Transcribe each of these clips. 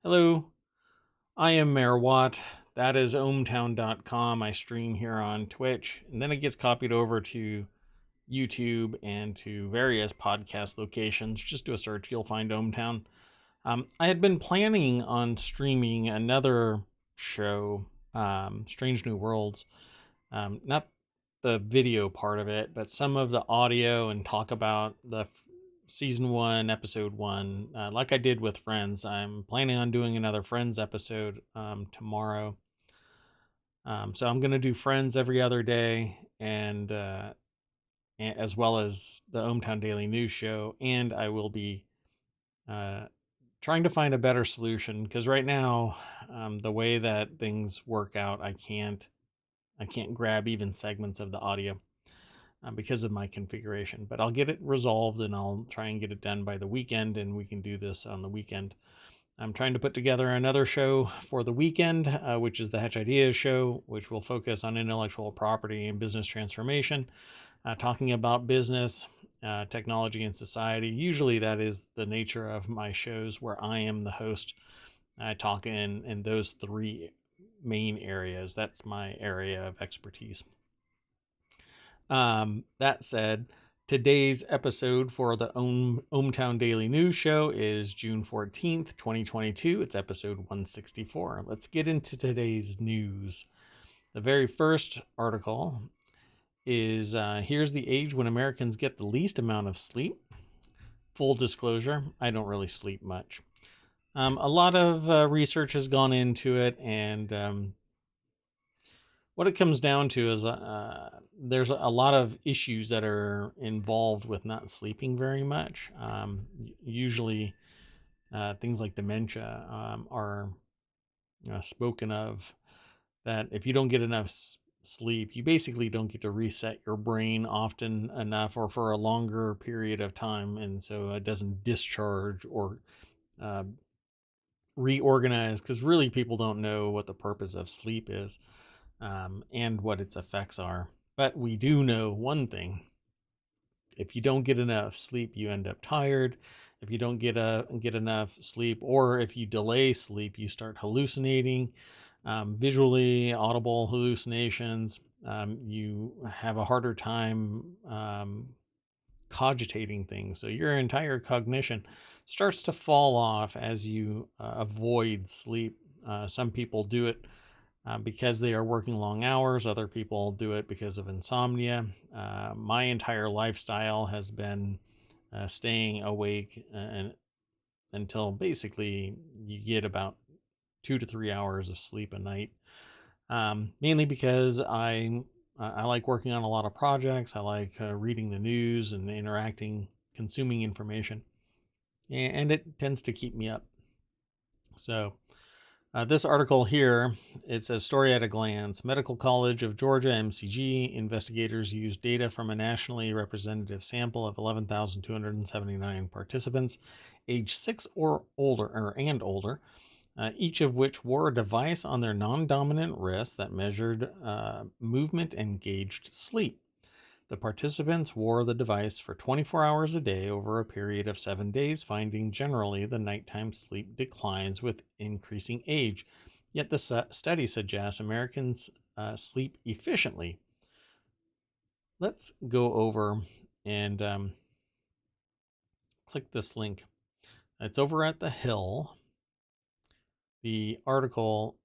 Hello, I am Mayor Watt. That is ohmTown.com. I stream here on Twitch, and then it gets copied over to YouTube and to various podcast locations. Just do a search, you'll find ohmTown. I had been planning on streaming another show, Strange New Worlds. Not the video part of it, but some of the audio and talk about the season one, episode one, like I did with Friends. I'm planning on doing another Friends episode tomorrow. So I'm going to do Friends every other day, and as well as the ohmTown Daily News Show, and I will be uh, trying to find a better solution because right now, the way that things work out, I can't grab even segments of the audio because of my configuration. But I'll get it resolved and I'll try and get it done by the weekend, and we can do this on the weekend. I'm trying to put together another show for the weekend, which is the Hatch Ideas show, which will focus on intellectual property and business transformation, talking about business, technology, and society. Usually that is the nature of my shows where I am the host. I talk in those three main areas. That's my area of expertise. That said, today's episode for the ohmTown Daily News Show is June 14th, 2022. It's episode 164. Let's get into today's news. The very first article is here's the age when Americans get the least amount of sleep. Full disclosure, I don't really sleep much. A lot of research has gone into it, and what it comes down to is there's a lot of issues that are involved with not sleeping very much. Usually, things like dementia are spoken of. That if you don't get enough sleep, you basically don't get to reset your brain often enough or for a longer period of time, and so it doesn't discharge or uh, reorganize. Because really, people don't know what the purpose of sleep is. And what its effects are. But we do know one thing. If you don't get enough sleep, you end up tired. If you don't get enough sleep, or if you delay sleep, you start hallucinating, visually, audible hallucinations. You have a harder time cogitating things. So your entire cognition starts to fall off as you avoid sleep. Some people do it because they are working long hours. Other people do it because of insomnia. My entire lifestyle has been staying awake until basically you get about 2 to 3 hours of sleep a night. Mainly because I like working on a lot of projects. I like reading the news and interacting, consuming information, and it tends to keep me up. So this article here, it says story at a glance. Medical College of Georgia, MCG, investigators used data from a nationally representative sample of 11,279 participants age 6 or older, each of which wore a device on their non-dominant wrist that measured movement and gauged sleep. The participants wore the device for 24 hours a day over a period of 7 days, finding generally the nighttime sleep declines with increasing age. Yet the study suggests Americans sleep efficiently. Let's go over and click this link. It's over at The Hill. The article,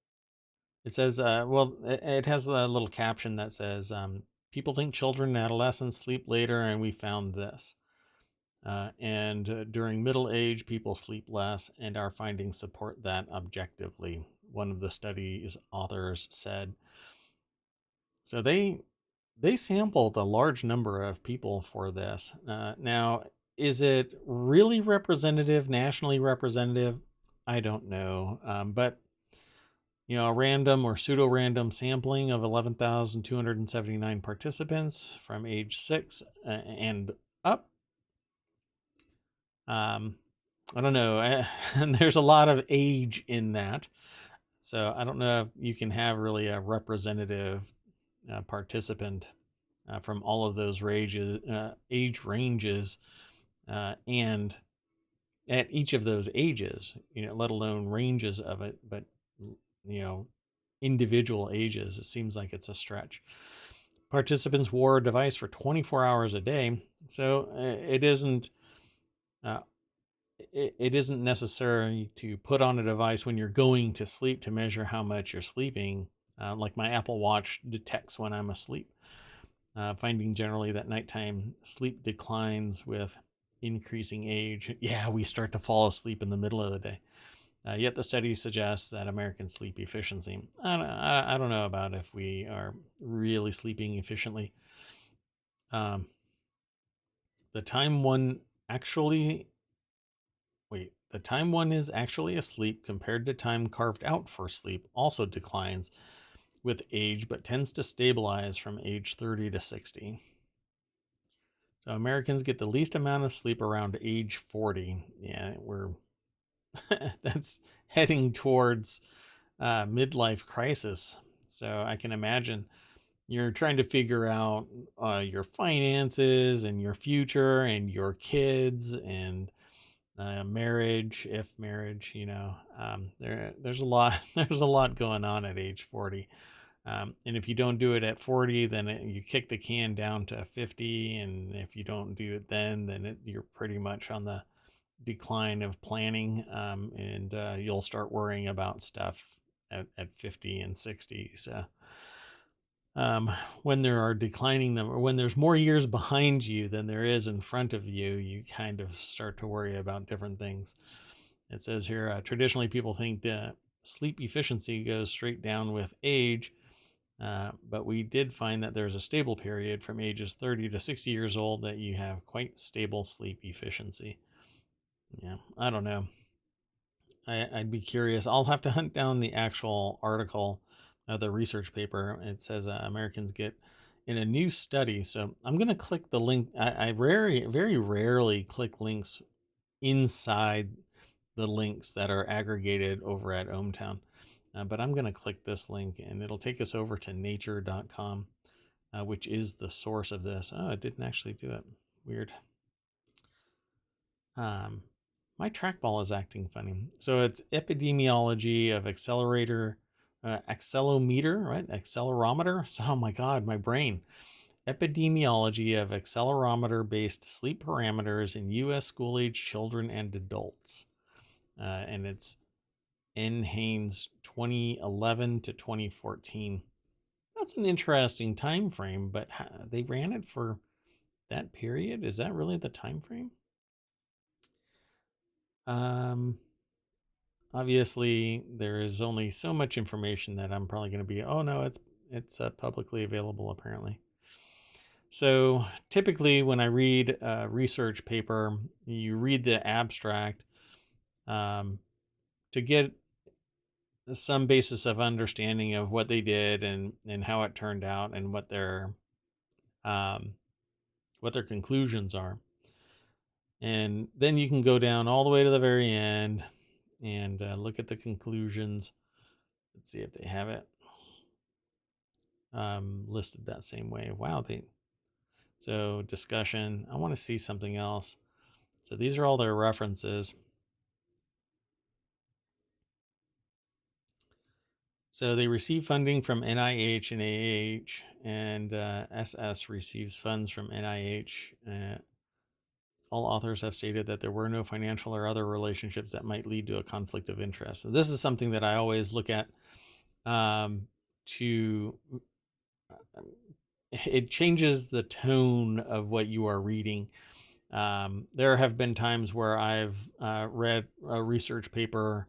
it says, it has a little caption that says, people think children and adolescents sleep later, and we found this. And during middle age, people sleep less, and our findings support that objectively, one of the study's authors said. So they sampled a large number of people for this. Now, is it really representative, nationally representative? I don't know. But a random or pseudo-random sampling of 11,279 participants from age 6 and up. I don't know. And there's a lot of age in that. So I don't know if you can have really a representative participant from all of those age ranges and at each of those ages, let alone ranges of it, but you know, individual ages, it seems like it's a stretch. Participants wore a device for 24 hours a day, so it isn't uh, it isn't necessary to put on a device when you're going to sleep to measure how much you're sleeping. Like my Apple Watch detects when I'm asleep, finding generally that nighttime sleep declines with increasing age. Yeah, we start to fall asleep in the middle of the day. Yet the study suggests that American sleep efficiency. I don't know about if we are really sleeping efficiently. Um, the time one actually the time one is actually asleep compared to time carved out for sleep also declines with age, but tends to stabilize from age 30 to 60. So Americans get the least amount of sleep around age 40. Yeah, we're that's heading towards midlife crisis. So I can imagine you're trying to figure out your finances and your future and your kids and marriage, if marriage, there's a lot, there's a lot going on at age 40. And if you don't do it at 40, then you kick the can down to 50. And if you don't do it then you're pretty much on the decline of planning. And you'll start worrying about stuff at 50 and 60. So um, when there are declining them, or when there's more years behind you than there is in front of you, you kind of start to worry about different things. It says here, traditionally people think sleep efficiency goes straight down with age, but we did find that there's a stable period from ages 30 to 60 years old that you have quite stable sleep efficiency. Yeah, I don't know. I'd be curious. I'll have to hunt down the actual article, the research paper. It says Americans get in a new study. So I'm going to click the link. I very rarely click links inside the links that are aggregated over at ohmTown. But I'm going to click this link and it'll take us over to nature.com, which is the source of this. Oh, it didn't actually do it. Weird. Um, my trackball is acting funny. So it's epidemiology of accelerometer, right? Accelerometer. So, oh my God, my brain. Epidemiology of accelerometer based sleep parameters in U.S. school age children and adults. And it's N. Haynes 2011 to 2014. That's an interesting time frame, but they ran it for that period. Is that really the time frame? Um, Obviously, there is only so much information that I'm probably going to be, oh no, it's publicly available apparently. So typically, when I read a research paper, you read the abstract um, to get some basis of understanding of what they did and how it turned out and um, what their conclusions are. And then you can go down all the way to the very end and look at the conclusions. Let's see if they have it listed that same way. Wow, so discussion. I want to see something else. So these are all their references. So they receive funding from NIH and AH, and SS receives funds from NIH. All authors have stated that there were no financial or other relationships that might lead to a conflict of interest. So this is something that I always look at to it changes the tone of what you are reading. There have been times where I've read a research paper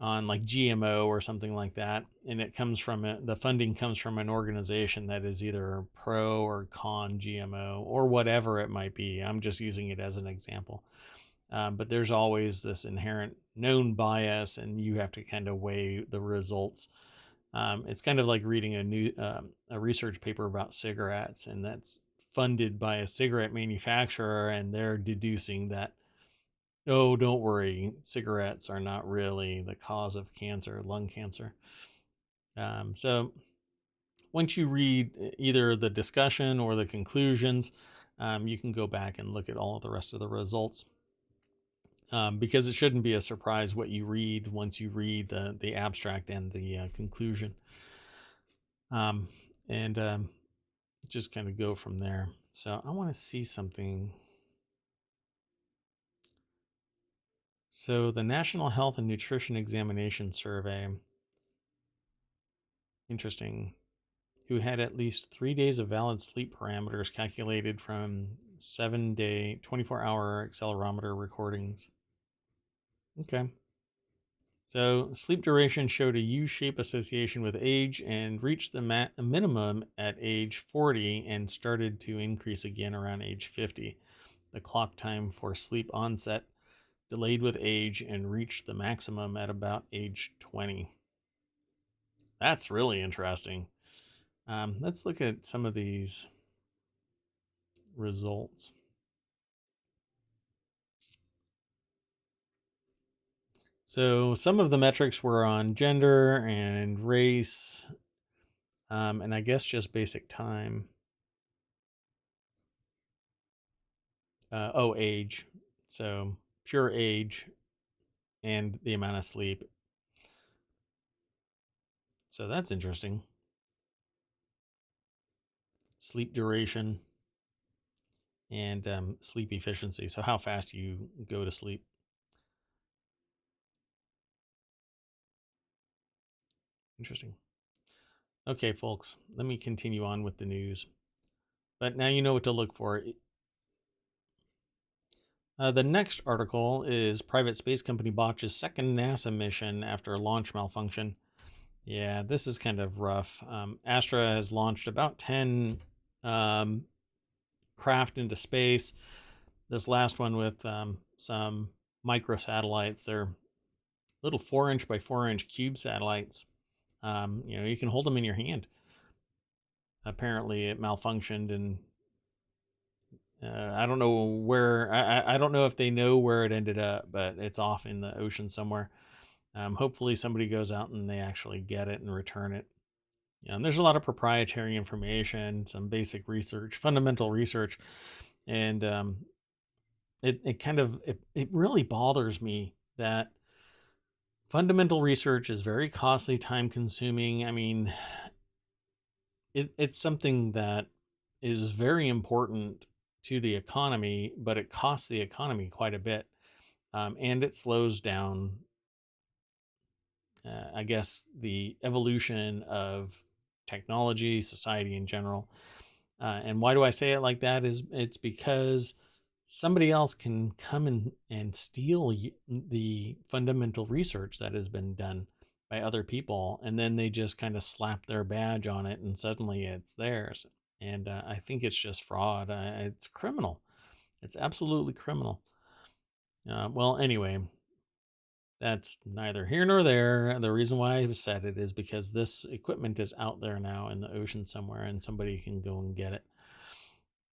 on like GMO or something like that, and it comes from the funding comes from an organization that is either pro or con GMO or whatever it might be. I'm just using it as an example. But there's always this inherent known bias, and you have to kind of weigh the results. It's kind of like reading a research paper about cigarettes, and that's funded by a cigarette manufacturer, and they're deducing that, oh, don't worry, cigarettes are not really the cause of cancer, lung cancer. So once you read either the discussion or the conclusions, you can go back and look at all of the rest of the results. because it shouldn't be a surprise what you read once you read the abstract and the conclusion. Um, and just kind of go from there. So I want to see something. So the National Health and Nutrition Examination Survey, interesting, who had at least 3 days of valid sleep parameters calculated from 7-day, 24-hour accelerometer recordings. Okay. So sleep duration showed a U-shape association with age and reached the minimum at age 40 and started to increase again around age 50. The clock time for sleep onset delayed with age and reached the maximum at about age 20. That's really interesting. Let's look at some of these results. So some of the metrics were on gender and race, and I guess just basic time. Age. So pure age and the amount of sleep. So that's interesting. Sleep duration and sleep efficiency. So how fast you go to sleep. Interesting. Okay, folks, let me continue on with the news. But now you know what to look for. The next article is private space company botches second NASA mission after launch malfunction. Yeah, this is kind of rough. Astra has launched about 10 craft into space. This last one with some microsatellites. They're little 4-inch by 4-inch cube satellites. You can hold them in your hand. Apparently, it malfunctioned, and I don't know where. I don't know if they know where it ended up, but it's off in the ocean somewhere. Hopefully, somebody goes out and they actually get it and return it. And there's a lot of proprietary information, some basic research, fundamental research, and it really bothers me that fundamental research is very costly, time consuming. I mean, it's something that is very important to the economy, but it costs the economy quite a bit. And it slows down, I guess, the evolution of technology, society in general. And why do I say it like that? It's because somebody else can come and steal the fundamental research that has been done by other people, and then they just kind of slap their badge on it, and suddenly it's theirs. And I think it's just fraud. It's criminal. It's absolutely criminal. Well, anyway, that's neither here nor there. The reason why I said it is because this equipment is out there now in the ocean somewhere, and somebody can go and get it.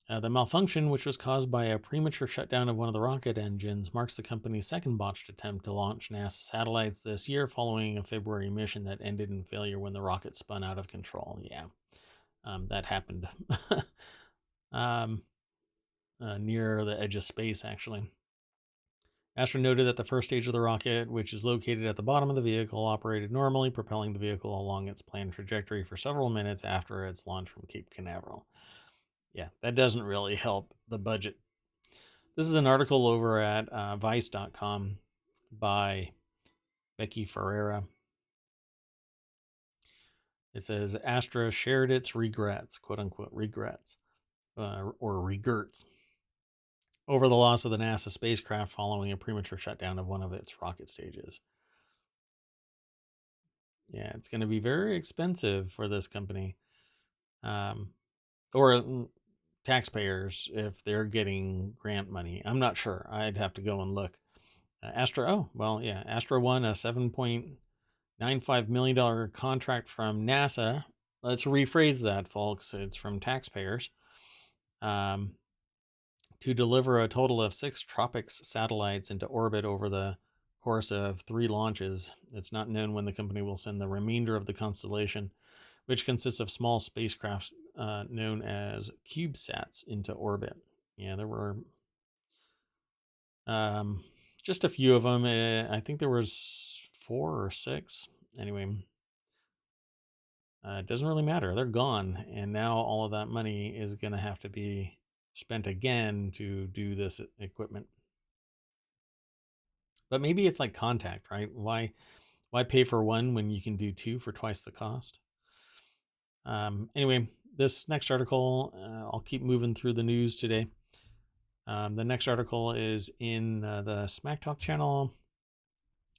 The malfunction, which was caused by a premature shutdown of one of the rocket engines, marks the company's second botched attempt to launch NASA satellites this year, following a February mission that ended in failure when the rocket spun out of control. Yeah, that happened near the edge of space, actually. Astra noted that the first stage of the rocket, which is located at the bottom of the vehicle, operated normally, propelling the vehicle along its planned trajectory for several minutes after its launch from Cape Canaveral. Yeah, that doesn't really help the budget. This is an article over at vice.com by Becky Ferreira. It says Astra shared its regrets, quote unquote, regrets, or regrets, over the loss of the NASA spacecraft following a premature shutdown of one of its rocket stages. Yeah, it's going to be very expensive for this company. Or taxpayers if they're getting grant money. I'm not sure. I'd have to go and look. Astra won a $7.95 million contract from NASA. Let's rephrase that, folks. It's from taxpayers. To deliver a total of 6 TROPICS satellites into orbit over the course of 3 launches. It's not known when the company will send the remainder of the constellation, which consists of small spacecraft known as CubeSats, into orbit. Yeah, there were just a few of them. I think there was 4 or 6. Anyway, it doesn't really matter. They're gone, and now all of that money is going to have to be spent again to do this equipment. But maybe it's like contact, right? Why pay for one when you can do two for twice the cost? Anyway, this next article, I'll keep moving through the news today. The next article is in the Smack Talk channel.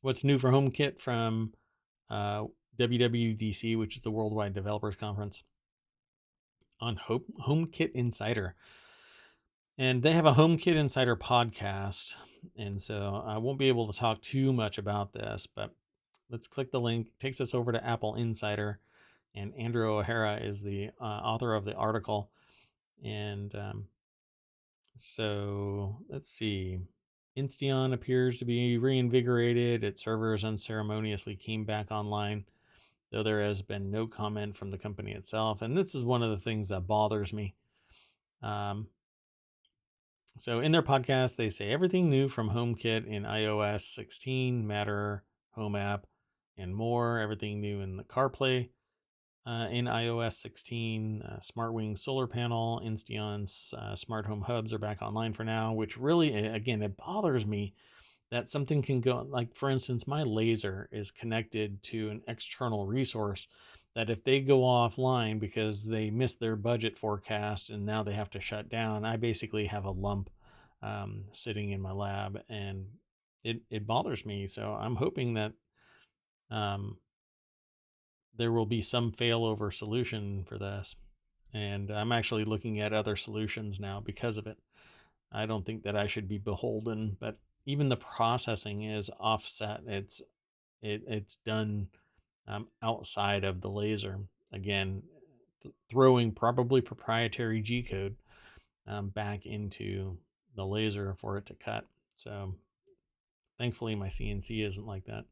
What's new for HomeKit from WWDC, which is the Worldwide Developers Conference, on HomeKit Insider. And they have a HomeKit Insider podcast. And so I won't be able to talk too much about this, but let's click the link. It takes us over to Apple Insider. And Andrew O'Hara is the author of the article. And so let's see. Insteon appears to be reinvigorated. Its servers unceremoniously came back online, though there has been no comment from the company itself. And this is one of the things that bothers me. So in their podcast, they say everything new from HomeKit in iOS 16, Matter, Home App, and more. Everything new in the CarPlay in iOS 16, SmartWing solar panel, Insteon's smart home hubs are back online for now, which really, again, it bothers me that something can go, like for instance, my laser is connected to an external resource that if they go offline because they missed their budget forecast and now they have to shut down, I basically have a lump sitting in my lab, and it bothers me. So I'm hoping that there will be some failover solution for this. And I'm actually looking at other solutions now because of it. I don't think that I should be beholden, but even the processing is offset. It's done outside of the laser. Again, throwing probably proprietary G code back into the laser for it to cut. So thankfully my CNC isn't like that.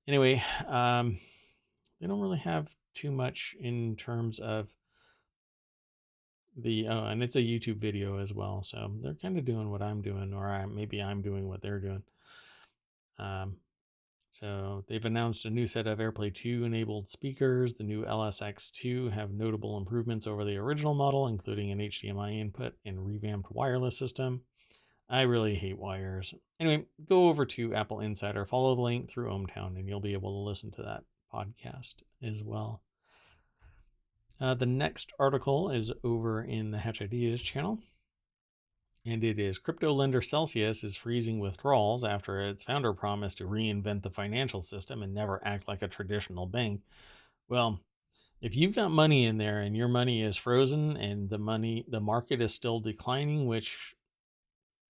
Anyway, they don't really have too much in terms of the and it's a YouTube video as well, so they're kind of doing what I'm doing, or maybe I'm doing what they're doing. So they've announced a new set of AirPlay 2 enabled speakers. The new LSX2 have notable improvements over the original model, including an HDMI input and revamped wireless system. I really hate wires. Anyway, go over to Apple Insider, follow the link through ohmTown, and you'll be able to listen to that podcast as well. The next article is over in the Hatch Ideas channel, and it is crypto lender Celsius is freezing withdrawals after its founder promised to reinvent the financial system and never act like a traditional bank. Well, if you've got money in there and your money is frozen and the market is still declining, which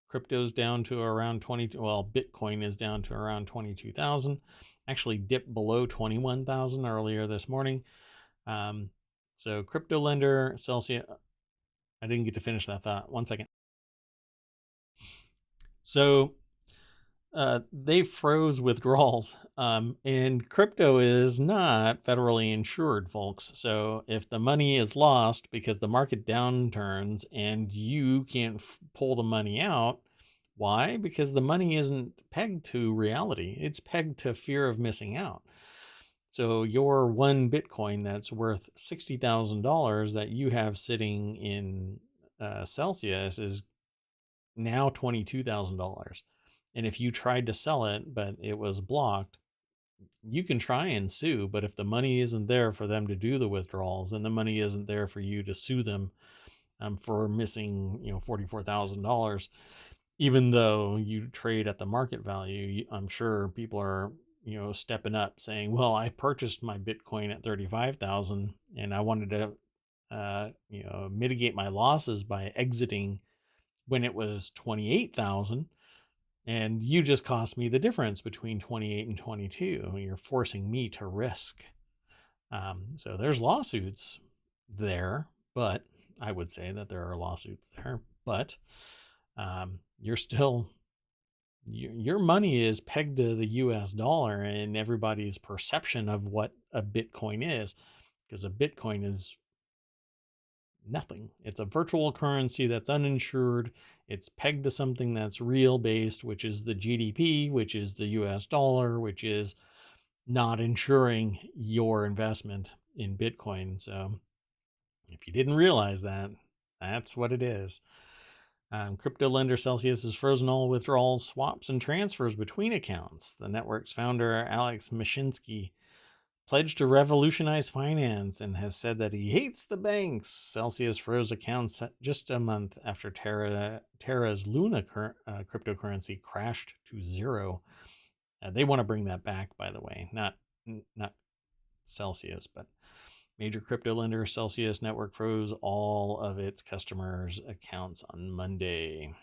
crypto's down to around Bitcoin is down to around 22,000, actually dipped below 21,000 earlier this morning. So crypto lender Celsius, I didn't get to finish that thought. 1 second. So they froze withdrawals, and crypto is not federally insured, folks. So if the money is lost because the market downturns and you can't pull the money out, why? Because the money isn't pegged to reality. It's pegged to fear of missing out. So your one Bitcoin that's worth $60,000 that you have sitting in Celsius is now $22,000. And if you tried to sell it, but it was blocked, you can try and sue. But if the money isn't there for them to do the withdrawals, and the money isn't there for you to sue them for missing, $44,000, even though you trade at the market value, I'm sure people are, stepping up saying, well, I purchased my Bitcoin at 35,000 and I wanted to, mitigate my losses by exiting when it was 28,000. And you just cost me the difference between 28 and 22. You're forcing me to risk. So there's lawsuits there, but I would say that there are lawsuits there, but you're still, your money is pegged to the US dollar and everybody's perception of what a Bitcoin is, because a Bitcoin is Nothing. It's a virtual currency that's uninsured. It's pegged to something that's real based, which is the GDP, which is the US dollar, which is not insuring your investment in Bitcoin. So if you didn't realize that, that's what it is. Crypto lender Celsius has frozen all withdrawals, swaps, and transfers between accounts. The network's founder, Alex Mashinsky, pledged to revolutionize finance and has said that he hates the banks. Celsius froze accounts just a month after Terra's Luna cryptocurrency crashed to zero. They want to bring that back, by the way, not Celsius, but major crypto lender Celsius Network froze all of its customers' accounts on Monday.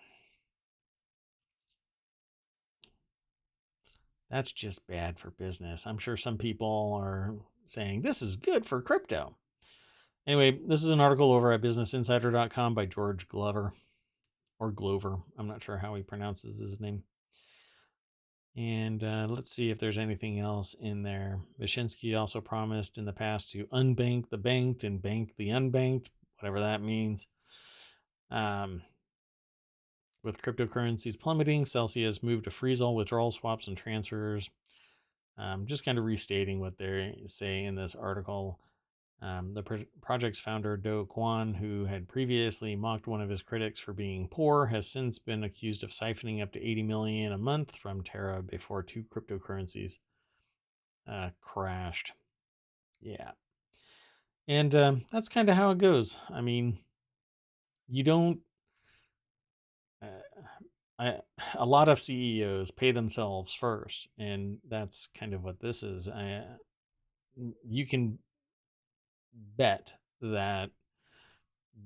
That's just bad for business. I'm sure some people are saying this is good for crypto. Anyway, this is an article over at businessinsider.com by George Glover, or Glover. I'm not sure how he pronounces his name. And let's see if there's anything else in there. Mashinsky also promised in the past to unbank the banked and bank the unbanked, whatever that means. With cryptocurrencies plummeting, Celsius moved to freeze all withdrawal swaps and transfers. Just kind of restating what they say in this article. The project's founder, Do Kwon, who had previously mocked one of his critics for being poor, has since been accused of siphoning up to $80 million a month from Terra before two cryptocurrencies crashed. Yeah. And that's kind of how it goes. I mean, you don't... a lot of CEOs pay themselves first, and that's kind of what this is. You can bet that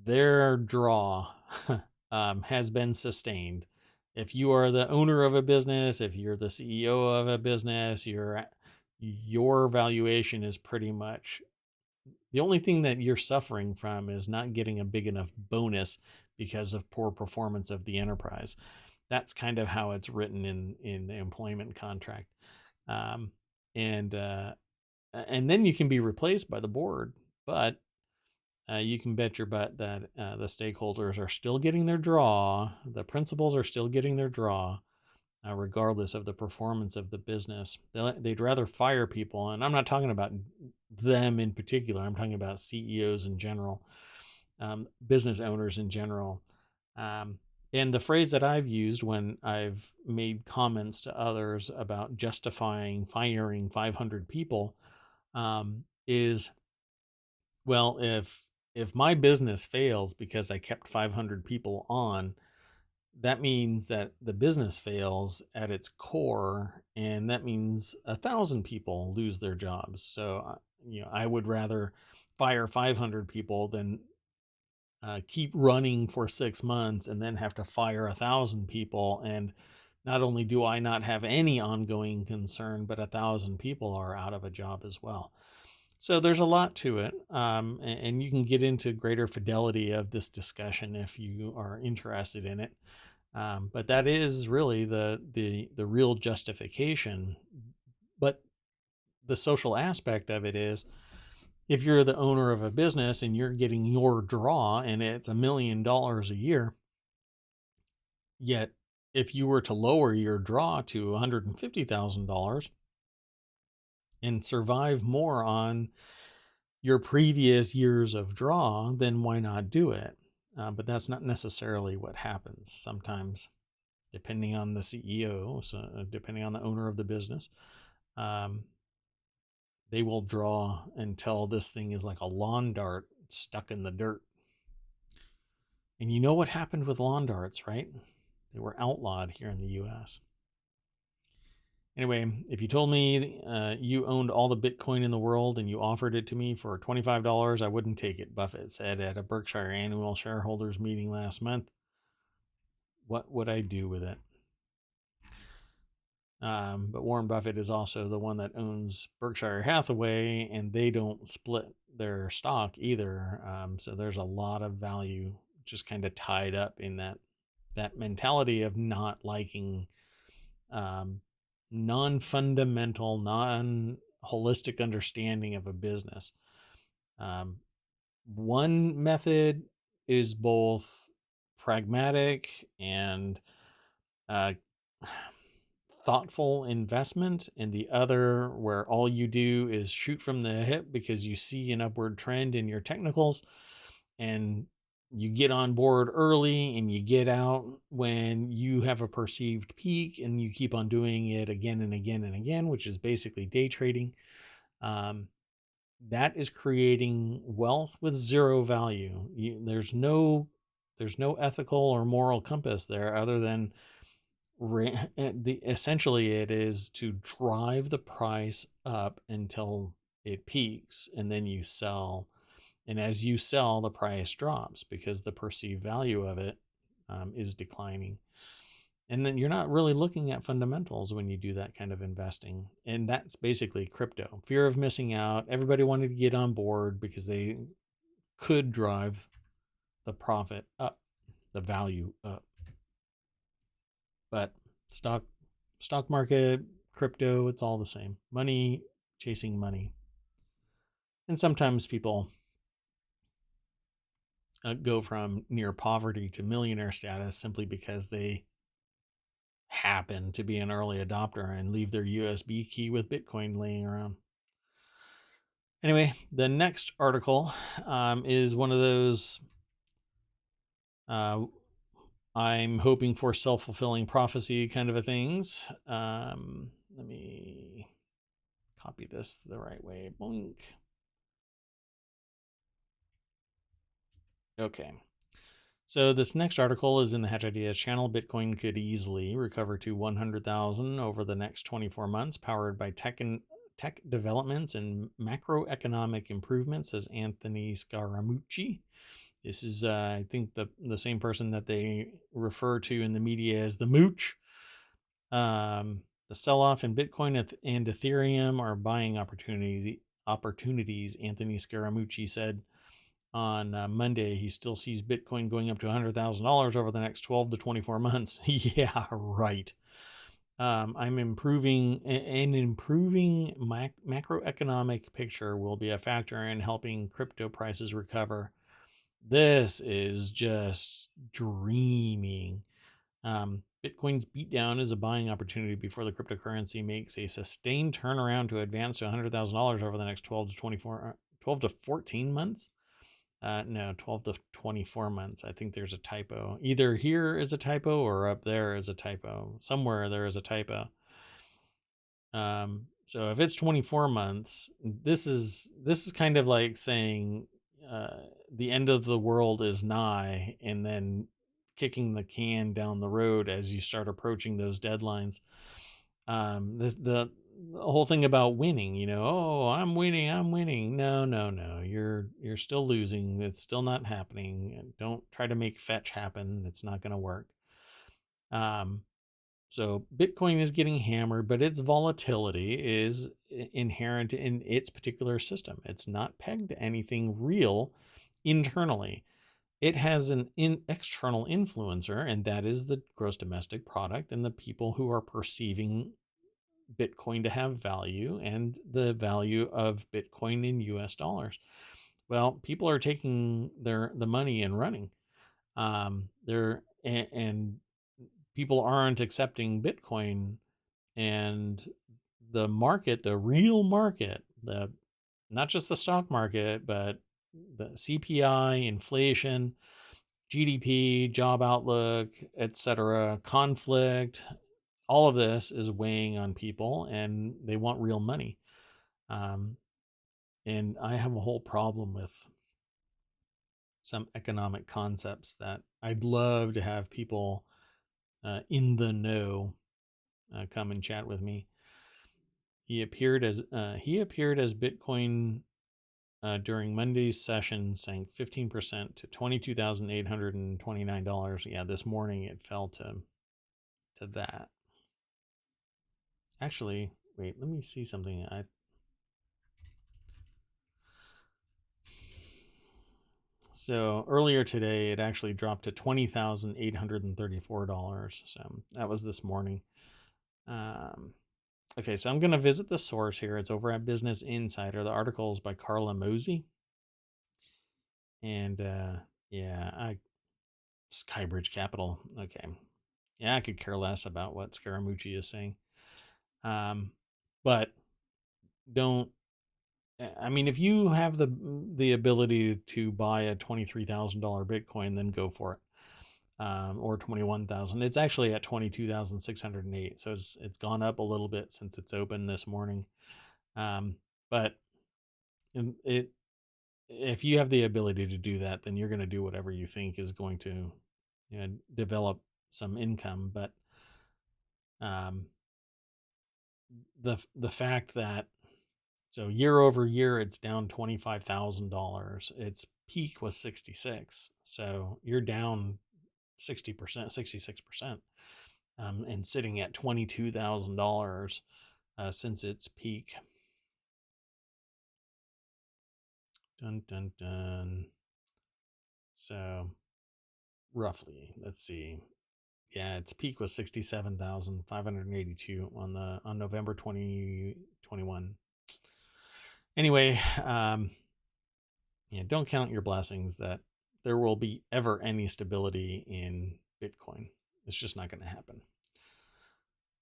their draw has been sustained. If you are the owner of a business, if you're the CEO of a business, your valuation is pretty much the only thing that you're suffering from is not getting a big enough bonus because of poor performance of the enterprise. That's kind of how it's written in the employment contract. And then you can be replaced by the board, but you can bet your butt that the stakeholders are still getting their draw. The principals are still getting their draw, regardless of the performance of the business. They'd rather fire people. And I'm not talking about them in particular. I'm talking about CEOs in general, business owners in general. And the phrase that I've used when I've made comments to others about justifying firing 500 people is, well, if my business fails because I kept 500 people on, that means that the business fails at its core, and that means 1,000 people lose their jobs. So, I would rather fire 500 people than keep running for 6 months and then have to fire 1,000 people. And not only do I not have any ongoing concern, but 1,000 people are out of a job as well. So there's a lot to it, and you can get into greater fidelity of this discussion if you are interested in it. But that is really the real justification. But the social aspect of it is, if you're the owner of a business and you're getting your draw and it's $1 million a year, yet if you were to lower your draw to $150,000 and survive more on your previous years of draw, then why not do it? But that's not necessarily what happens. Sometimes, depending on the CEO, so depending on the owner of the business, they will draw until this thing is like a lawn dart stuck in the dirt. And you know what happened with lawn darts, right? They were outlawed here in the US. Anyway, if you told me you owned all the Bitcoin in the world and you offered it to me for $25, I wouldn't take it, Buffett said at a Berkshire annual shareholders meeting last month. What would I do with it? But Warren Buffett is also the one that owns Berkshire Hathaway, and they don't split their stock either. So there's a lot of value just kind of tied up in that mentality of not liking non-fundamental, non-holistic understanding of a business. one method is both pragmatic and uh, thoughtful investment, and the other where all you do is shoot from the hip because you see an upward trend in your technicals, and you get on board early and you get out when you have a perceived peak, and you keep on doing it again and again and again, which is basically day trading. um, that is creating wealth with zero value. There's no ethical or moral compass there other than essentially it is to drive the price up until it peaks, and then you sell, and as you sell the price drops because the perceived value of it is declining. And then you're not really looking at fundamentals when you do that kind of investing. And that's basically crypto. Fear of missing out. Everybody wanted to get on board because they could drive the profit up, the value up. But stock market, crypto, it's all the same. Money chasing money. And sometimes people go from near poverty to millionaire status simply because they happen to be an early adopter and leave their USB key with Bitcoin laying around. Anyway, the next article is one of those I'm hoping for self-fulfilling prophecy kind of a things. Let me copy this the right way. Boink. Okay. So this next article is in the Hatch Ideas channel. Bitcoin could easily recover to 100,000 over the next 24 months, powered by tech developments and macroeconomic improvements, says Anthony Scaramucci. This is, I think, the same person that they refer to in the media as the Mooch. The sell-off in Bitcoin and Ethereum are buying opportunities. Anthony Scaramucci said on Monday he still sees Bitcoin going up to $100,000 over the next 12 to 24 months. Yeah, right. I'm improving, an improving macroeconomic picture will be a factor in helping crypto prices recover. This is just dreaming. Bitcoin's beatdown is a buying opportunity before the cryptocurrency makes a sustained turnaround to advance to $100,000 over the next 12 to 14 months. No, 12 to 24 months. I think there's a typo. Either here is a typo or up there is a typo. Somewhere there is a typo. So if it's 24 months, this is kind of like saying the end of the world is nigh, and then kicking the can down the road as you start approaching those deadlines. The whole thing about winning, oh, I'm winning. No, you're still losing. It's still not happening. Don't try to make fetch happen. It's not going to work. So Bitcoin is getting hammered, but its volatility is inherent in its particular system. It's not pegged to anything real internally. It has an external influencer, and that is the gross domestic product and the people who are perceiving Bitcoin to have value and the value of Bitcoin in US dollars. Well, people are taking the money and running. And people aren't accepting Bitcoin, and the market, the real market, not just the stock market, but the CPI, inflation, GDP, job outlook, etc., conflict, all of this is weighing on people, and they want real money. And I have a whole problem with some economic concepts that I'd love to have people in the know come and chat with me. He appeared as Bitcoin during Monday's session sank 15% to $22,829. Yeah, this morning it fell to that. Actually, wait, let me see something. So earlier today, it actually dropped to $20,834. So that was this morning. Okay, so I'm going to visit the source here. It's over at Business Insider. The article is by Carla Mosey. And yeah, Skybridge Capital. Okay. Yeah, I could care less about what Scaramucci is saying. But don't. I mean, if you have the ability to buy a $23,000 Bitcoin, then go for it. Or 21,000. It's actually at 22,608, so it's gone up a little bit since it's open this morning. But it if you have the ability to do that, then you're going to do whatever you think is going to, develop some income. But um, the fact that so year over year it's down $25,000. Its peak was 66, so you're down 60%, 66%, and sitting at $22,000 since its peak. Dun dun dun. So roughly, let's see. Yeah, its peak was 67,582 on November 2021. Anyway, don't count your blessings that there will be ever any stability in Bitcoin. It's just not going to happen.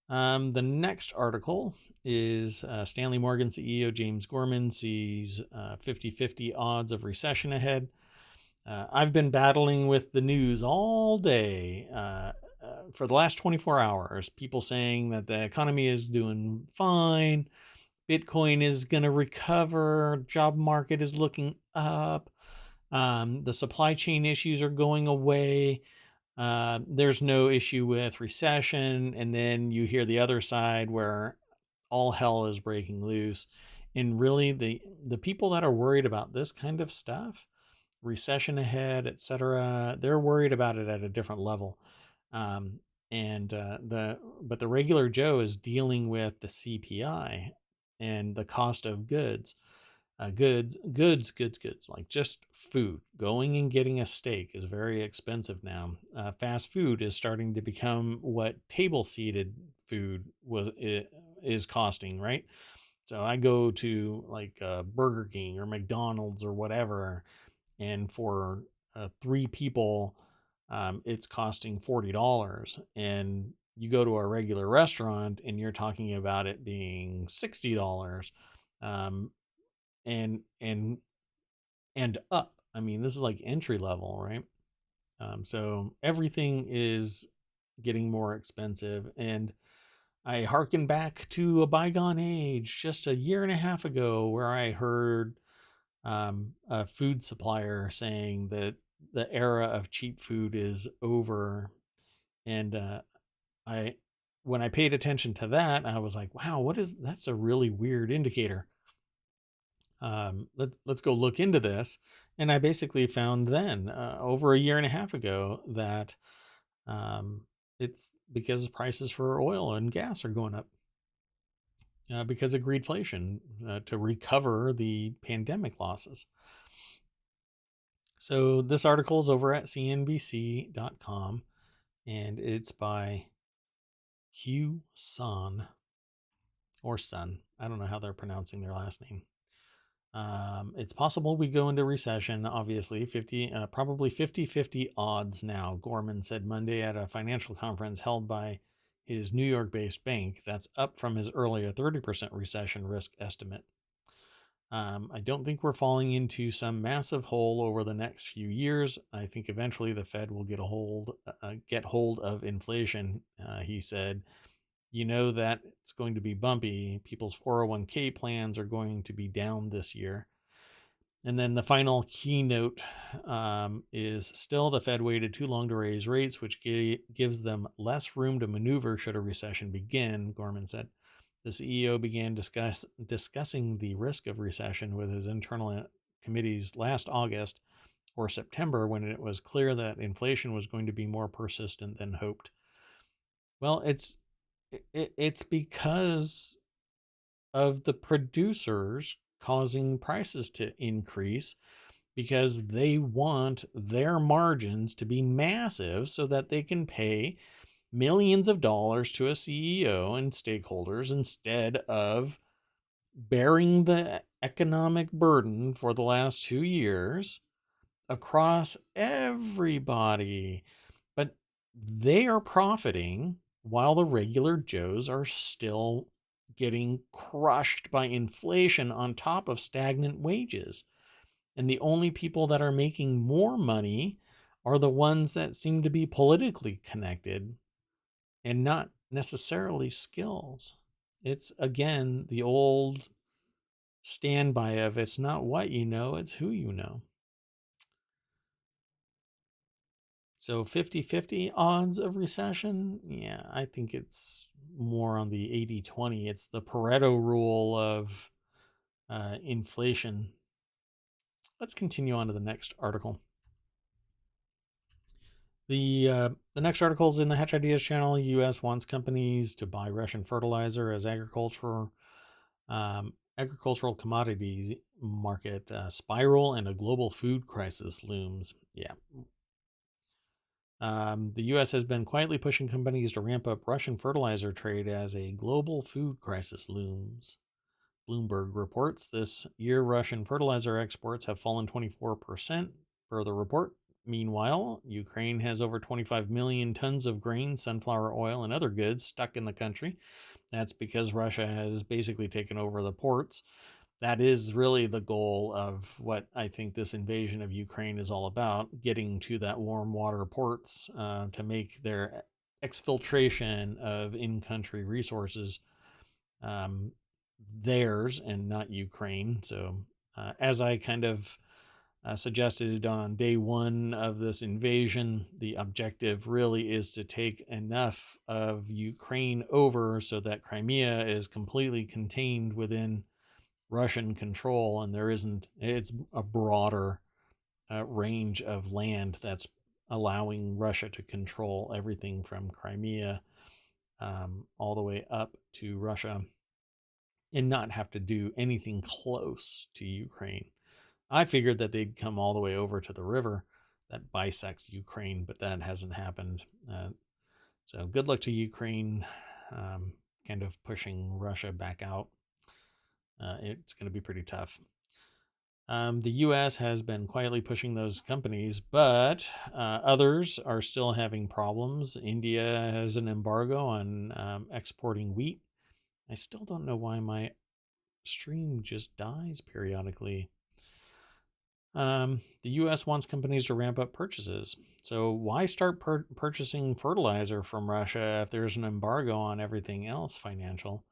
The next article is Stanley Morgan CEO James Gorman sees 50-50 odds of recession ahead. I've been battling with the news all day for the last 24 hours. People saying that the economy is doing fine, Bitcoin is going to recover, job market is looking up, the supply chain issues are going away. There's no issue with recession. And then you hear the other side where all hell is breaking loose. And really, the people that are worried about this kind of stuff, recession ahead, etc., they're worried about it at a different level. But the regular Joe is dealing with the CPI and the cost of goods. Goods, like just food. Going and getting a steak is very expensive now. Fast food is starting to become what table seated food is costing, right? So I go to like Burger King or McDonald's or whatever, and for 3 people, it's costing $40. And you go to a regular restaurant and you're talking about it being $60. Um, and and and up. I mean, this is like entry level, right? So everything is getting more expensive, and I hearken back to a bygone age, just a year and a half ago, where I heard a food supplier saying that the era of cheap food is over, and I, when I paid attention to that, I was like, wow, that's a really weird indicator. Let's go look into this. And I basically found then, over a year and a half ago, that it's because prices for oil and gas are going up because of greedflation to recover the pandemic losses. So this article is over at cnbc.com, and it's by Hugh Son, or Sun. I don't know how they're pronouncing their last name. It's possible we go into recession, obviously, probably 50-50 odds now, Gorman said Monday at a financial conference held by his New York-based bank. That's up from his earlier 30% recession risk estimate. I don't think we're falling into some massive hole over the next few years. I think eventually the Fed will get hold of inflation, he said. You know that it's going to be bumpy. People's 401k plans are going to be down this year. And then the final keynote is still the Fed waited too long to raise rates, which gives them less room to maneuver should a recession begin, Gorman said. The CEO began discussing the risk of recession with his internal committees last August or September, when it was clear that inflation was going to be more persistent than hoped. Well, it's because of the producers causing prices to increase, because they want their margins to be massive so that they can pay millions of dollars to a CEO and stakeholders instead of bearing the economic burden for the last 2 years across everybody. But they are profiting while the regular Joes are still getting crushed by inflation on top of stagnant wages. And the only people that are making more money are the ones that seem to be politically connected and not necessarily skills. It's, again, the old standby of it's not what you know, it's who you know. So 50-50 odds of recession? Yeah, I think it's more on the 80-20. It's the Pareto rule of inflation. Let's continue on to the next article. The next article is in the Hatch Ideas channel. U.S. wants companies to buy Russian fertilizer as agricultural commodities market spiral and a global food crisis looms. Yeah. The U.S. has been quietly pushing companies to ramp up Russian fertilizer trade as a global food crisis looms. Bloomberg reports this year Russian fertilizer exports have fallen 24% per the report. Meanwhile, Ukraine has over 25 million tons of grain, sunflower oil, and other goods stuck in the country. That's because Russia has basically taken over the ports. That is really the goal of what I think this invasion of Ukraine is all about, getting to that warm water ports to make their exfiltration of in-country resources theirs and not Ukraine. So as I kind of suggested on day one of this invasion, the objective really is to take enough of Ukraine over so that Crimea is completely contained within Russian control, and it's a broader range of land that's allowing Russia to control everything from Crimea all the way up to Russia and not have to do anything close to Ukraine. I figured that they'd come all the way over to the river that bisects Ukraine, but that hasn't happened. So good luck to Ukraine, kind of pushing Russia back out. It's going to be pretty tough. The U.S. has been quietly pushing those companies, but others are still having problems. India has an embargo on exporting wheat. I still don't know why my stream just dies periodically. The U.S. wants companies to ramp up purchases. So why start purchasing fertilizer from Russia if there's an embargo on everything else financial?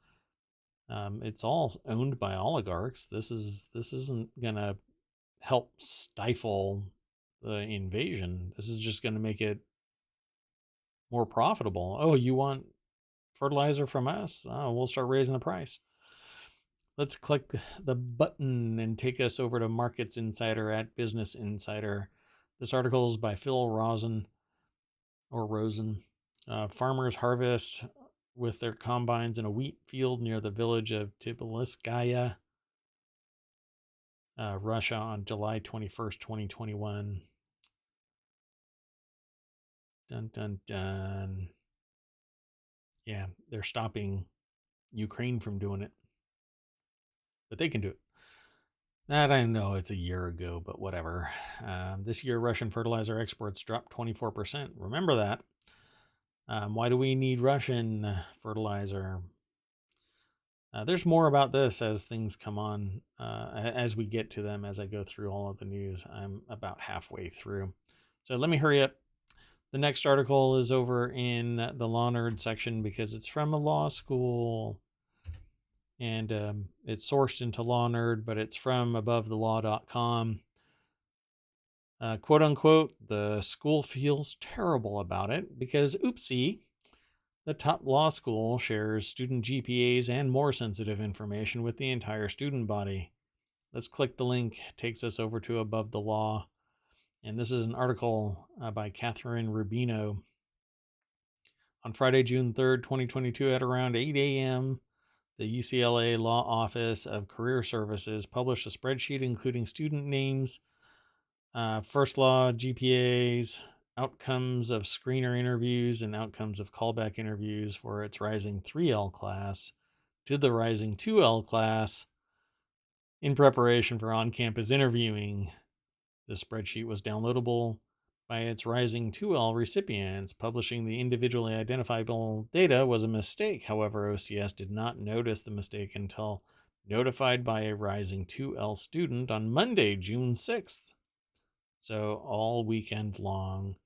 It's all owned by oligarchs. This isn't gonna help stifle the invasion. This is just gonna make it more profitable. Oh, you want fertilizer from us? Oh, we'll start raising the price. Let's click the button and take us over to Markets Insider at Business Insider. This article is by Phil Rosen. Farmers harvest with their combines in a wheat field near the village of Tbilskaya, Russia on July 21st, 2021. Dun, dun, dun. Yeah, they're stopping Ukraine from doing it. But they can do it. That I know it's a year ago, but whatever. This year, Russian fertilizer exports dropped 24%. Remember that. Why do we need Russian fertilizer? There's more about this as things come on, as we get to them, as I go through all of the news. I'm about halfway through. So let me hurry up. The next article is over in the Law Nerd section because it's from a law school. And it's sourced into Law Nerd, but it's from abovethelaw.com. Quote unquote, the school feels terrible about it because, oopsie, the top law school shares student GPAs and more sensitive information with the entire student body. Let's click the link, takes us over to Above the Law. And this is an article by Catherine Rubino. On Friday, June 3rd, 2022 at around 8 a.m., the UCLA Law Office of Career Services published a spreadsheet including student names, first law GPAs, outcomes of screener interviews, and outcomes of callback interviews for its Rising 3L class to the Rising 2L class in preparation for on-campus interviewing. The spreadsheet was downloadable by its rising 2L recipients. Publishing the individually identifiable data was a mistake. However, OCS did not notice the mistake until notified by a rising 2L student on Monday, June 6th. So all weekend long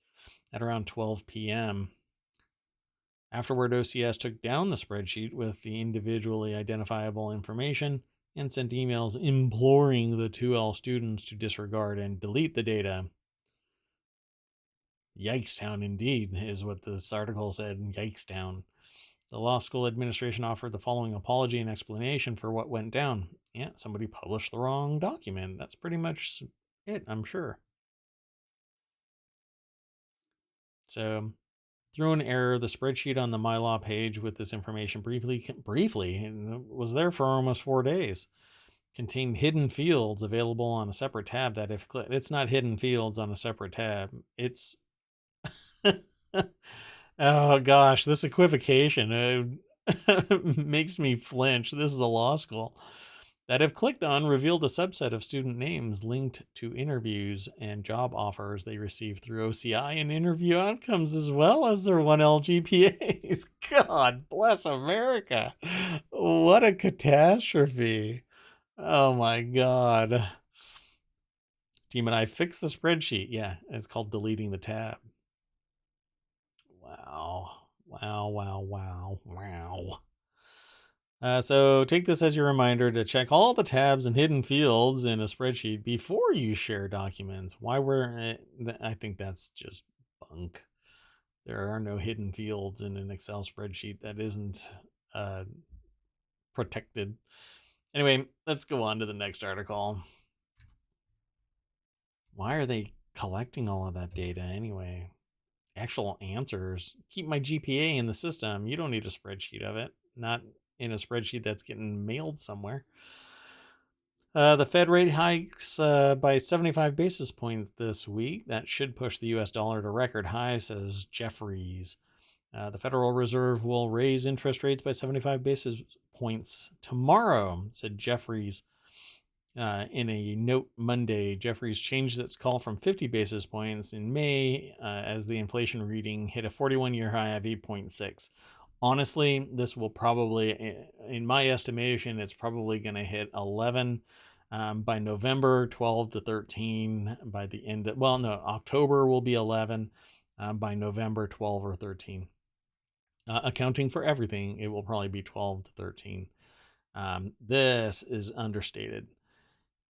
at around 12 p.m. Afterward, OCS took down the spreadsheet with the individually identifiable information and sent emails imploring the 2L students to disregard and delete the data. Yikestown, indeed, is what this article said. Yikestown. The law school administration offered the following apology and explanation for what went down. Yeah, somebody published the wrong document. That's pretty much it, I'm sure. So, through an error, the spreadsheet on the MyLaw page with this information briefly was there for almost 4 days. Contained hidden fields available on a separate tab that if it's not hidden fields on a separate tab, it's oh gosh, this equivocation makes me flinch. This is a law school. That if clicked on, revealed a subset of student names linked to interviews and job offers they received through OCI and interview outcomes, as well as their 1L GPAs. God bless America. What a catastrophe. Oh my God. Team and I fixed the spreadsheet. Yeah, it's called deleting the tab. Wow. So take this as your reminder to check all the tabs and hidden fields in a spreadsheet before you share documents. I think that's just bunk. There are no hidden fields in an Excel spreadsheet that isn't protected. Anyway, let's go on to the next article. Why are they collecting all of that data anyway? Actual answers. Keep my GPA in the system. You don't need a spreadsheet of it. Not in a spreadsheet that's getting mailed somewhere. The Fed rate hikes by 75 basis points this week. That should push the U.S. dollar to record high, says Jeffries. The Federal Reserve will raise interest rates by 75 basis points tomorrow, said Jeffries. In a note Monday, Jeffries changed its call from 50 basis points in May as the inflation reading hit a 41-year high of 8.6. Honestly, this will probably, in my estimation, it's probably going to hit 11 by November, 12 to 13 by the end of, October will be 11 by November, 12 or 13. Accounting for everything, it will probably be 12 to 13. This is understated.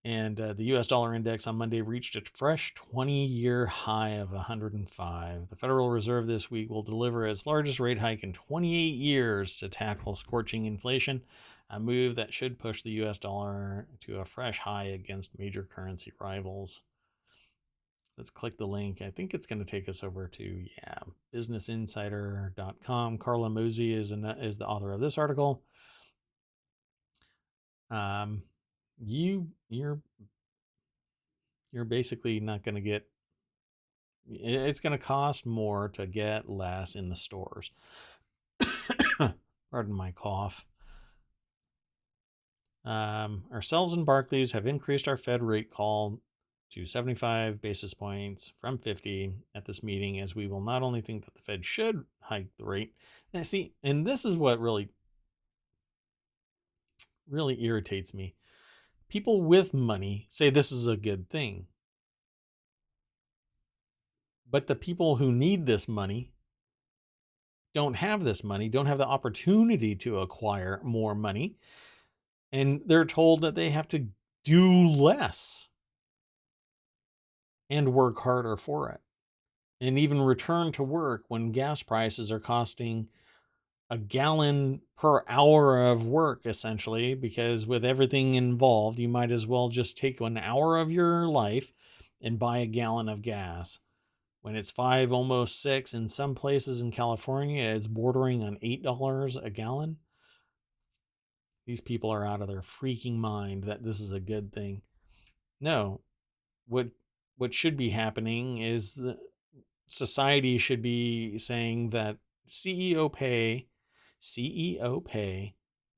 And the U.S. dollar index on Monday reached a fresh 20-year high of 105. The Federal Reserve this week will deliver its largest rate hike in 28 years to tackle scorching inflation, a move that should push the U.S. dollar to a fresh high against major currency rivals. Let's click the link. I think it's going to take us over to, businessinsider.com. Carla Mosey is the author of this article. You're basically not going to get, it's going to cost more to get less in the stores. Pardon my cough. Ourselves and Barclays have increased our Fed rate call to 75 basis points from 50 at this meeting, as we will not only think that the Fed should hike the rate. And this is what really irritates me. People with money say this is a good thing. But the people who need this money don't have this money, don't have the opportunity to acquire more money. And they're told that they have to do less and work harder for it. And even return to work when gas prices are costing a gallon per hour of work, essentially, because with everything involved, you might as well just take an hour of your life and buy a gallon of gas. When it's $5, almost $6, in some places in California, it's bordering on $8 a gallon. These people are out of their freaking mind that this is a good thing. No, what should be happening is the society should be saying that CEO pay,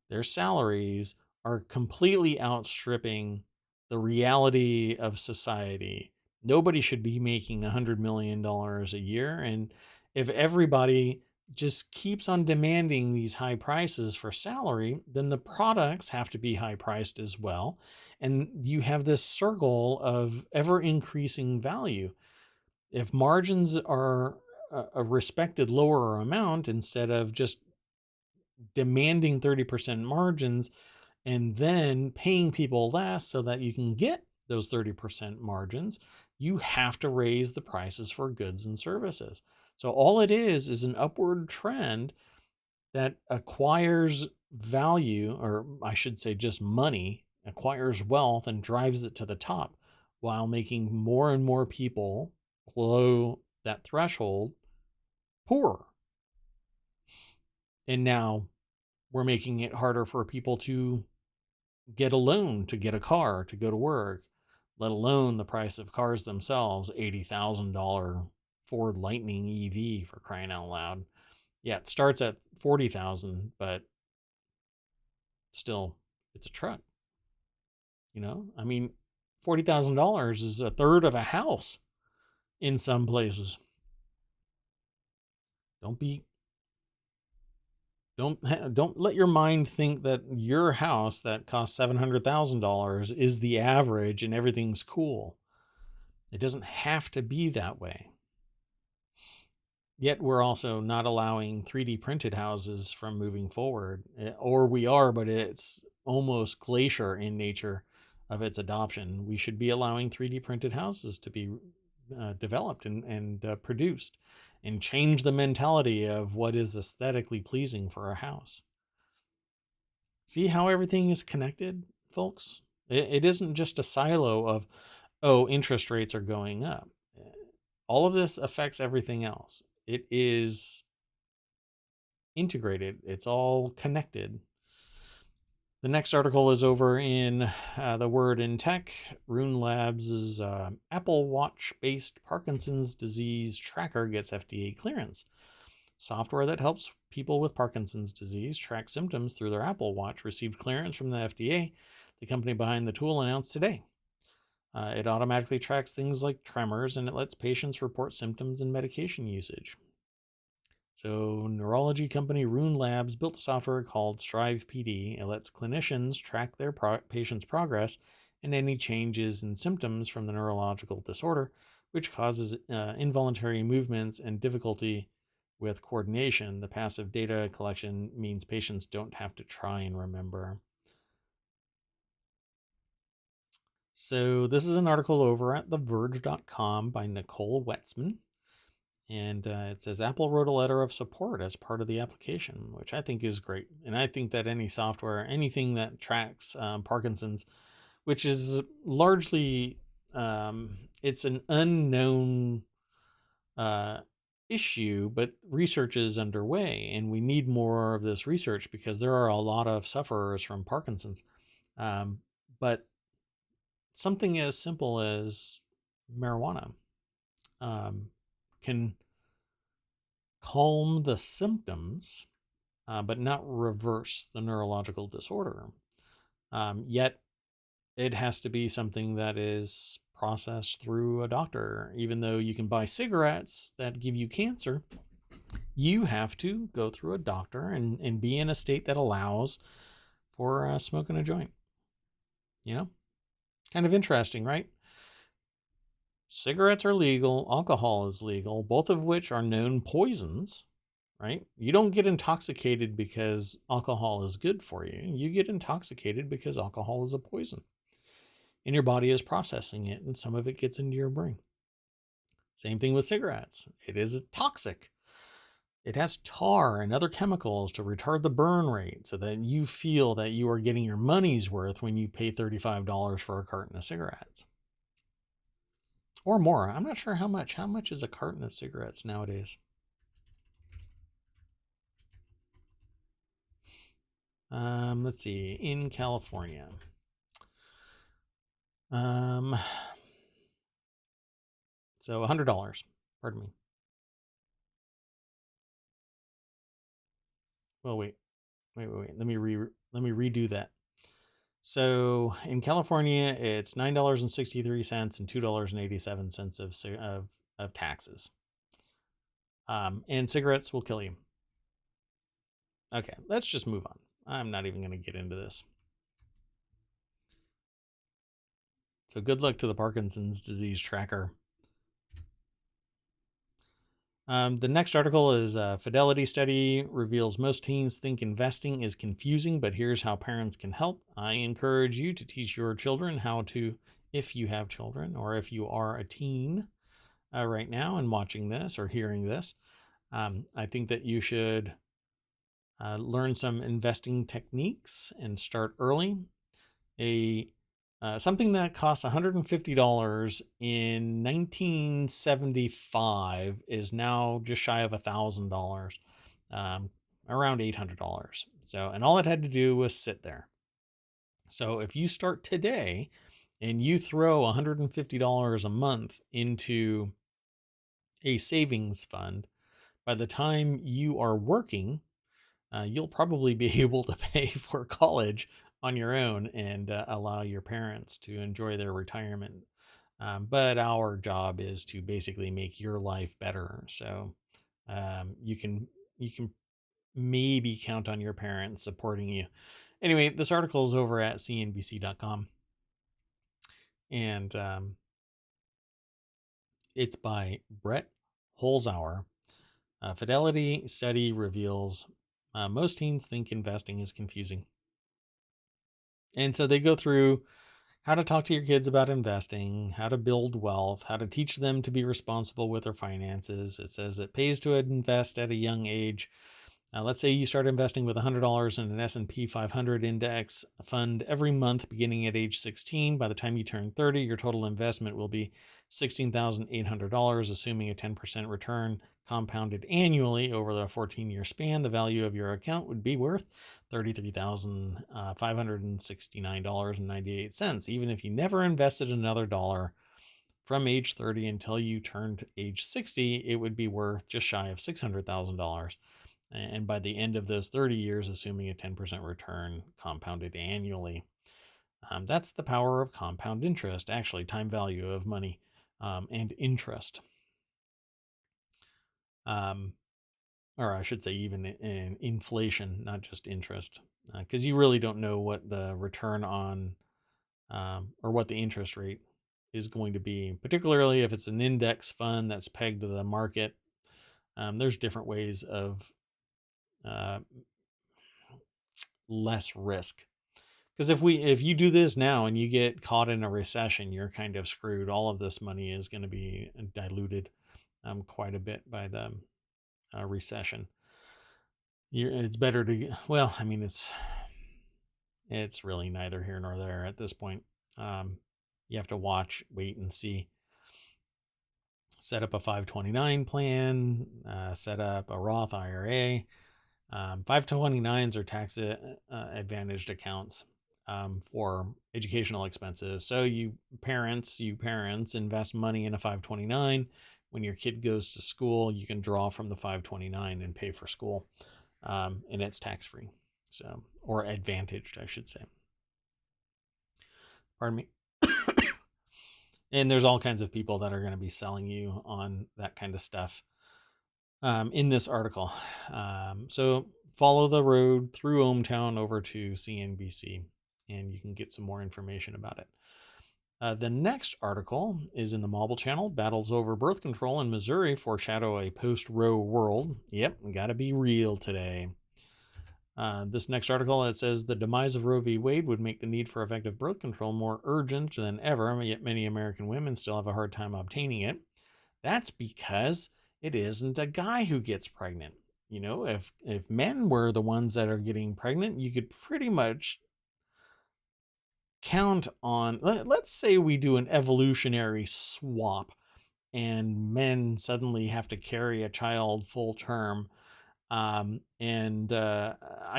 their salaries are completely outstripping the reality of society. Nobody should be making $100 million a year. And if everybody just keeps on demanding these high prices for salary, then the products have to be high priced as well. And you have this circle of ever increasing value. If margins are a respected lower amount, instead of just demanding 30% margins and then paying people less so that you can get those 30% margins, you have to raise the prices for goods and services. So all it is an upward trend that acquires value, or I should say just money, acquires wealth and drives it to the top, while making more and more people below that threshold poorer. And now we're making it harder for people to get a loan to get a car to go to work, let alone the price of cars themselves. $80,000 Ford Lightning EV, for crying out loud. Yeah, it starts at 40,000, but still, it's a truck. You know, I mean, $40,000 is a third of a house in some places. Don't be don't let your mind think that your house that costs $700,000 is the average and everything's cool. It doesn't have to be that way. Yet we're also not allowing 3D printed houses from moving forward, or we are, but it's almost glacier in nature of its adoption. We should be allowing 3D printed houses to be developed and produced, and change the mentality of what is aesthetically pleasing for a house. See how everything is connected, folks? It isn't just a silo of, oh, interest rates are going up. All of this affects everything else. It is integrated. It's all connected. The next article is over in the Word in Tech. Rune Labs' Apple Watch-based Parkinson's disease tracker gets FDA clearance. Software that helps people with Parkinson's disease track symptoms through their Apple Watch received clearance from the FDA, the company behind the tool announced today. It automatically tracks things like tremors, and it lets patients report symptoms and medication usage. So, neurology company Rune Labs built software called Strive PD. It lets clinicians track their patients' progress and any changes in symptoms from the neurological disorder, which causes involuntary movements and difficulty with coordination. The passive data collection means patients don't have to try and remember. So, this is an article over at TheVerge.com by Nicole Wetzman. And it says Apple wrote a letter of support as part of the application, which I think is great. And I think that any software, anything that tracks Parkinson's, which is largely, it's an unknown issue, but research is underway. And we need more of this research because there are a lot of sufferers from Parkinson's. But something as simple as marijuana can calm the symptoms, but not reverse the neurological disorder. Yet it has to be something that is processed through a doctor. Even though you can buy cigarettes that give you cancer, you have to go through a doctor and be in a state that allows for smoking a joint. You know, kind of interesting, right? Cigarettes are legal, alcohol is legal, both of which are known poisons, right? You don't get intoxicated because alcohol is good for you. You get intoxicated because alcohol is a poison. And your body is processing it, and some of it gets into your brain. Same thing with cigarettes. It is toxic. It has tar and other chemicals to retard the burn rate so that you feel that you are getting your money's worth when you pay $35 for a carton of cigarettes. Or more. I'm not sure how much. How much is a carton of cigarettes nowadays? Let's see. In California. So $100. Pardon me. Well, wait. Let me redo that. So in California, it's $9.63 and $2.87 of taxes. And cigarettes will kill you. Okay, let's just move on. I'm not even going to get into this. So good luck to the Parkinson's disease tracker. The next article is a Fidelity study reveals most teens think investing is confusing, but here's how parents can help. I encourage you to teach your children how to, if you have children or if you are a teen right now and watching this or hearing this, I think that you should learn some investing techniques and start early. Something that cost $150 in 1975 is now just shy of $1,000, around $800. So, and all it had to do was sit there. So if you start today and you throw $150 a month into a savings fund, by the time you are working, you'll probably be able to pay for college on your own and allow your parents to enjoy their retirement. But our job is to basically make your life better. So you can maybe count on your parents supporting you. Anyway, this article is over at cnbc.com, and it's by Brett Holzauer. Fidelity study reveals most teens think investing is confusing. And so they go through how to talk to your kids about investing, how to build wealth, how to teach them to be responsible with their finances. It says it pays to invest at a young age. Let's say you start investing with $100 in an S&P 500 index fund every month beginning at age 16. By the time you turn 30, your total investment will be $16,800, assuming a 10% return compounded annually over the 14-year span. The value of your account would be worth $33,569.98. Even if you never invested another dollar from age 30 until you turned age 60, it would be worth just shy of $600,000. And by the end of those 30 years, assuming a 10% return compounded annually. That's the power of compound interest, actually, time value of money and interest. Or I should say even in inflation, not just interest, because you really don't know what the return on or what the interest rate is going to be, particularly if it's an index fund that's pegged to the market. There's different ways of less risk. Because if you do this now and you get caught in a recession, you're kind of screwed. All of this money is going to be diluted quite a bit by the recession. It's better to, well, I mean, it's really neither here nor there at this point. You have to watch, wait, and see. Set up a 529 plan, set up a Roth IRA. 529s are tax advantaged accounts for educational expenses. So you parents invest money in a 529. When your kid goes to school, you can draw from the 529 and pay for school. And it's tax-free. So, or advantaged, I should say. Pardon me. And there's all kinds of people that are going to be selling you on that kind of stuff in this article. So follow the road through ohmTown over to CNBC, and you can get some more information about it. The next article is in the Mobile Channel. Battles over birth control in Missouri foreshadow a post-Roe world. Yep, gotta be real today. This next article, it says the demise of Roe v. Wade would make the need for effective birth control more urgent than ever, yet many American women still have a hard time obtaining it. That's because it isn't a guy who gets pregnant. You know, if men were the ones that are getting pregnant, you could pretty much count on, let's say we do an evolutionary swap and men suddenly have to carry a child full term. I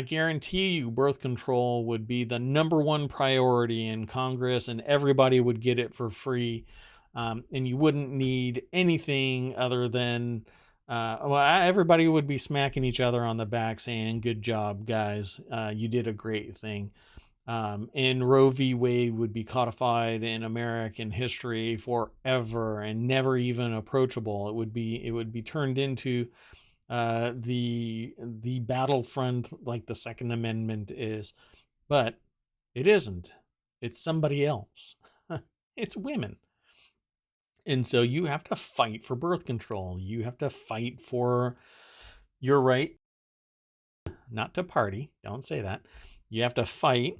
guarantee you birth control would be the number one priority in Congress and everybody would get it for free. And you wouldn't need anything other than, everybody would be smacking each other on the back saying, good job, guys. You did a great thing. And Roe v. Wade would be codified in American history forever and never even approachable. It would be turned into the battlefront like the Second Amendment is, but it isn't. It's somebody else. It's women. And so you have to fight for birth control. You have to fight for your right not to party. Don't say that. You have to fight.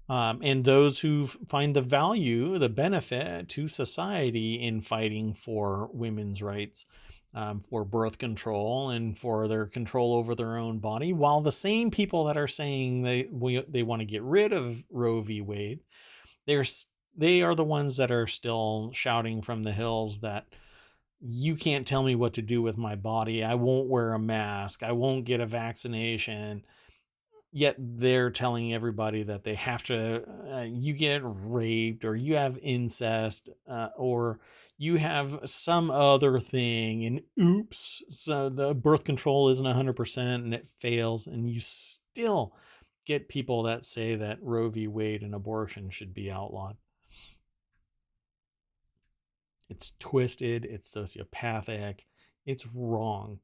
And those who find the value, the benefit to society in fighting for women's rights, for birth control, and for their control over their own body, while the same people that are saying they want to get rid of Roe v. Wade, they are the ones that are still shouting from the hills that you can't tell me what to do with my body. I won't wear a mask. I won't get a vaccination. Yet they're telling everybody that they have to, you get raped or you have incest, or you have some other thing, and oops, so the birth control isn't 100% and it fails, and you still get people that say that Roe v. Wade and abortion should be outlawed. It's twisted, it's sociopathic, it's wrong.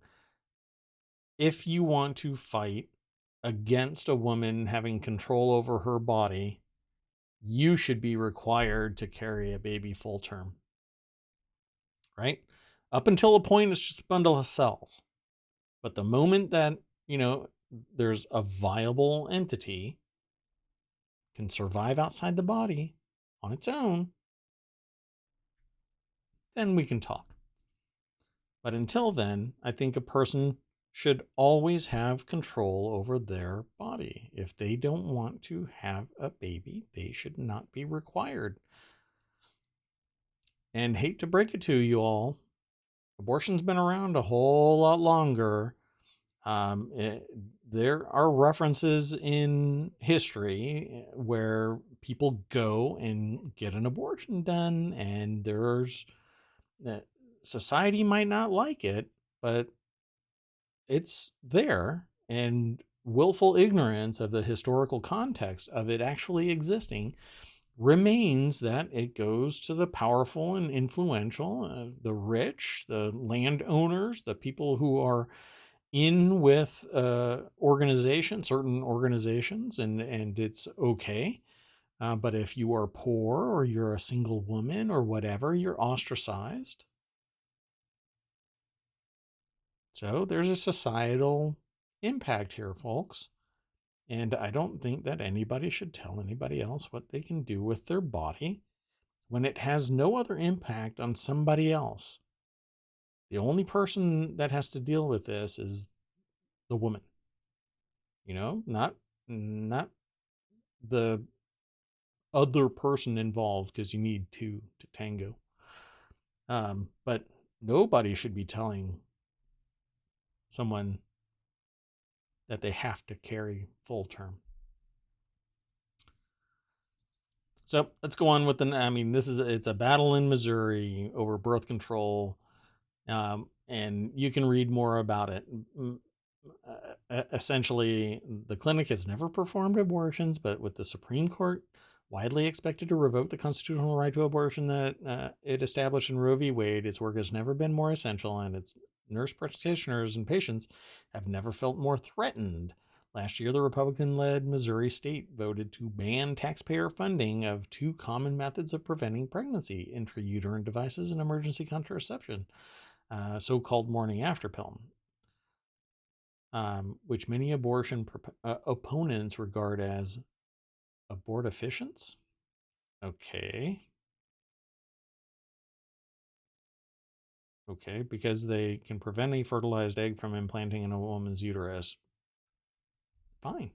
If you want to fight against a woman having control over her body, you should be required to carry a baby full term. Right? Up until a point, it's just a bundle of cells. But the moment that, there's a viable entity, can survive outside the body on its own, then we can talk. But until then, I think a person should always have control over their body. If they don't want to have a baby, they should not be required. And hate to break it to you all, abortion's been around a whole lot longer. There are references in history where people go and get an abortion done, and society might not like it, but it's there, and willful ignorance of the historical context of it actually existing remains that it goes to the powerful and influential, the rich, the landowners, the people who are in with certain organizations, and it's okay. But if you are poor or you're a single woman or whatever, you're ostracized. So there's a societal impact here, folks. And I don't think that anybody should tell anybody else what they can do with their body when it has no other impact on somebody else. The only person that has to deal with this is the woman. Not the other person involved, because you need two to tango. But nobody should be telling someone that they have to carry full term. So let's go on with it's a battle in Missouri over birth control. And you can read more about it. Essentially, the clinic has never performed abortions, but with the Supreme Court widely expected to revoke the constitutional right to abortion that it established in Roe v. Wade, its work has never been more essential, and its nurse practitioners and patients have never felt more threatened. Last year, the Republican-led Missouri state voted to ban taxpayer funding of two common methods of preventing pregnancy: intrauterine devices and emergency contraception, so-called morning after pill, which many abortion opponents regard as abortifacients. Okay, because they can prevent a fertilized egg from implanting in a woman's uterus. Fine.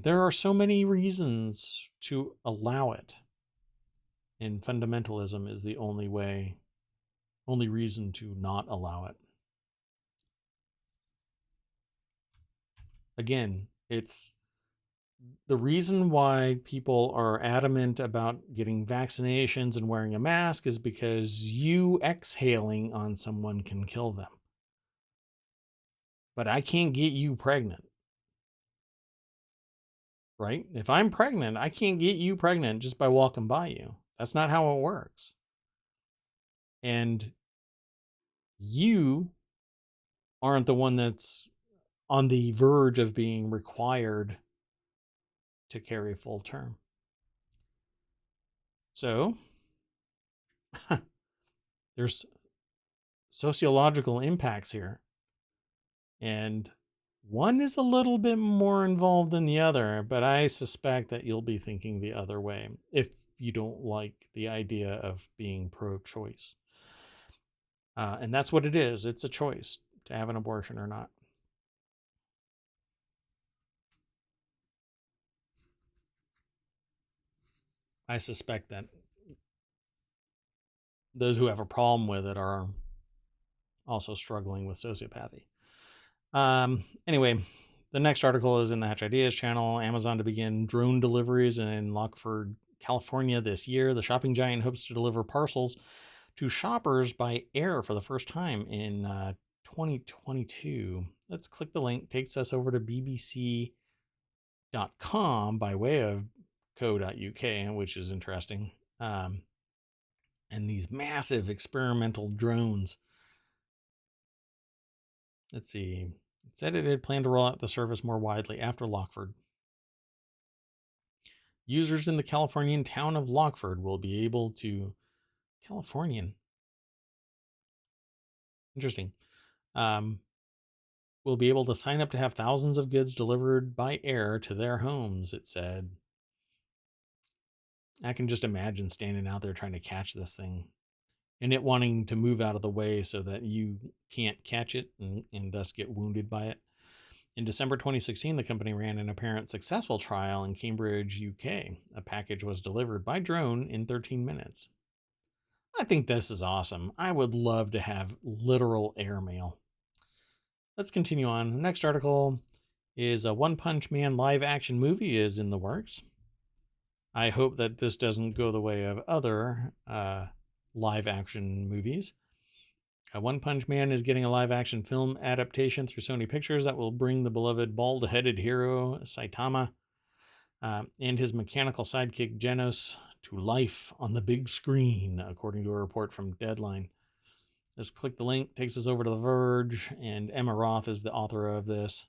There are so many reasons to allow it. And fundamentalism is the only reason to not allow it. Again, it's the reason why people are adamant about getting vaccinations and wearing a mask is because you exhaling on someone can kill them. But I can't get you pregnant. right? If I'm pregnant, I can't get you pregnant just by walking by you. That's not how it works. And you aren't the one that's on the verge of being required to carry full term. So there's sociological impacts here. And one is a little bit more involved than the other, but I suspect that you'll be thinking the other way if you don't like the idea of being pro choice. And that's what it is, it's a choice to have an abortion or not. I suspect that those who have a problem with it are also struggling with sociopathy. Anyway, the next article is in the Hatch Ideas channel. Amazon to begin drone deliveries in Lockford, California this year. The shopping giant hopes to deliver parcels to shoppers by air for the first time in 2022. Let's click the link. Takes us over to bbc.com by way of co.uk, which is interesting. And these massive experimental drones. Let's see. It said it had planned to roll out the service more widely after Lockford. Users in the Californian town of Lockford will be able to... Californian. Interesting. Will be able to sign up to have thousands of goods delivered by air to their homes, it said. I can just imagine standing out there trying to catch this thing and it wanting to move out of the way so that you can't catch it and thus get wounded by it. In December 2016, the company ran an apparent successful trial in Cambridge, UK. A package was delivered by drone in 13 minutes. I think this is awesome. I would love to have literal airmail. Let's continue on. The next article is a One Punch Man live action movie is in the works. I hope that this doesn't go the way of other live action movies. One Punch Man is getting a live action film adaptation through Sony Pictures that will bring the beloved bald-headed hero Saitama and his mechanical sidekick Genos to life on the big screen, according to a report from Deadline. Let's click the link, takes us over to The Verge, and Emma Roth is the author of this.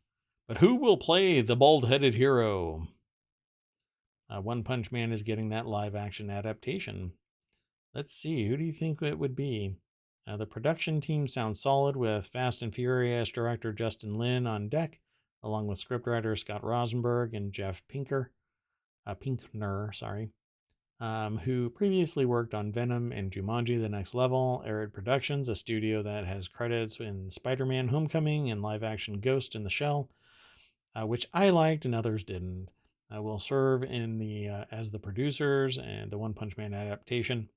But who will play the bald-headed hero? One Punch Man is getting that live-action adaptation. Let's see, who do you think it would be? The production team sounds solid with Fast and Furious director Justin Lin on deck, along with scriptwriter Scott Rosenberg and Jeff Pinkner, who previously worked on Venom and Jumanji: The Next Level. Arid Productions, a studio that has credits in Spider-Man: Homecoming and live-action Ghost in the Shell, which I liked and others didn't. Will serve in the as the producers, and the One Punch Man adaptation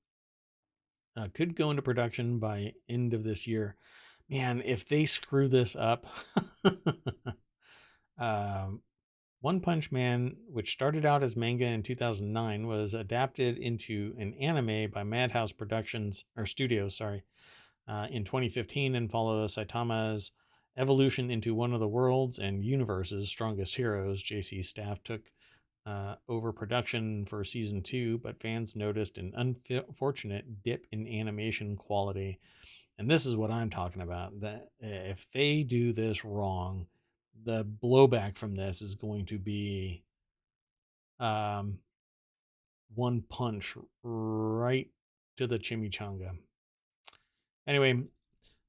could go into production by end of this year. Man, if they screw this up, One Punch Man, which started out as manga in 2009, was adapted into an anime by Madhouse Productions or Studios, in 2015, and follows Saitama's evolution into one of the world's and universe's strongest heroes. JC's staff took over production for season 2, but fans noticed an unfortunate dip in animation quality. And this is what I'm talking about, that if they do this wrong, the blowback from this is going to be one punch right to the chimichanga. Anyway,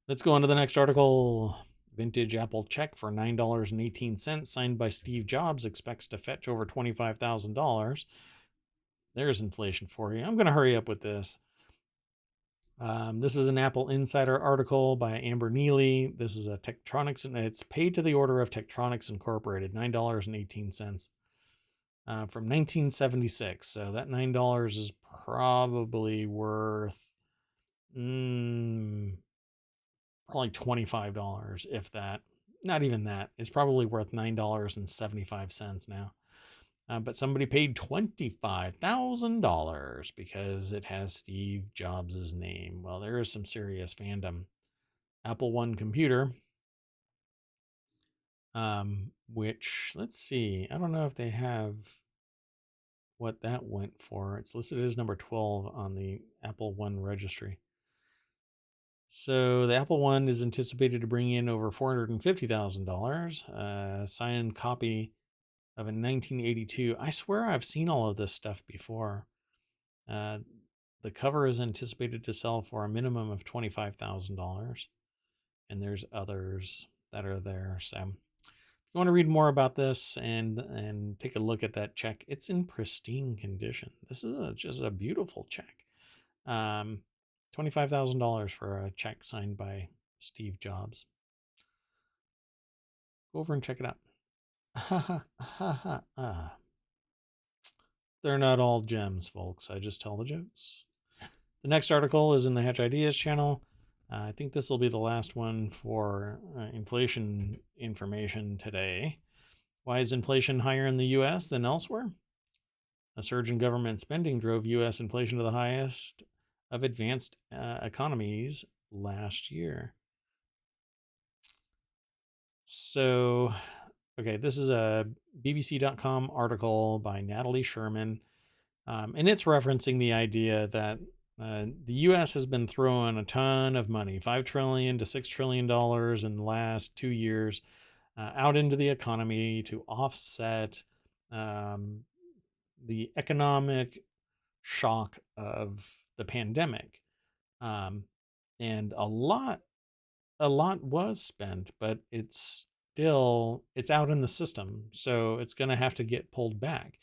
let's go on to the next article. Vintage Apple check for $9.18 signed by Steve Jobs expects to fetch over $25,000. There's inflation for you. I'm going to hurry up with this. This is an Apple Insider article by Amber Neely. This is a Tektronix, and it's paid to the order of Tektronix Incorporated, $9.18 from 1976. So that $9 is probably worth probably $25, if that. Not even that. It's probably worth $9.75 now. But somebody paid $25,000 because it has Steve Jobs' name. Well, there is some serious fandom. Apple One computer which, let's see, I don't know if they have what that went for. It's listed as number 12 on the Apple One registry. So the Apple One is anticipated to bring in over $450,000. Signed copy of a 1982. I swear I've seen all of this stuff before. The cover is anticipated to sell for a minimum of $25,000. And there's others that are there. So if you want to read more about this and take a look at that check, it's in pristine condition. This is just a beautiful check. $25,000 for a check signed by Steve Jobs. Go over and check it out. They're not all gems, folks. I just tell the jokes. The next article is in the Hatch Ideas channel. I think this will be the last one for inflation information today. Why is inflation higher in the U.S. than elsewhere? A surge in government spending drove U.S. inflation to the highest of advanced economies last year. So, okay, this is a BBC.com article by Natalie Sherman, and it's referencing the idea that the U.S. has been throwing a ton of money, $5 trillion to $6 trillion in the last 2 years, out into the economy to offset the economic shock of the pandemic. And a lot was spent, but it's out in the system, so it's going to have to get pulled back.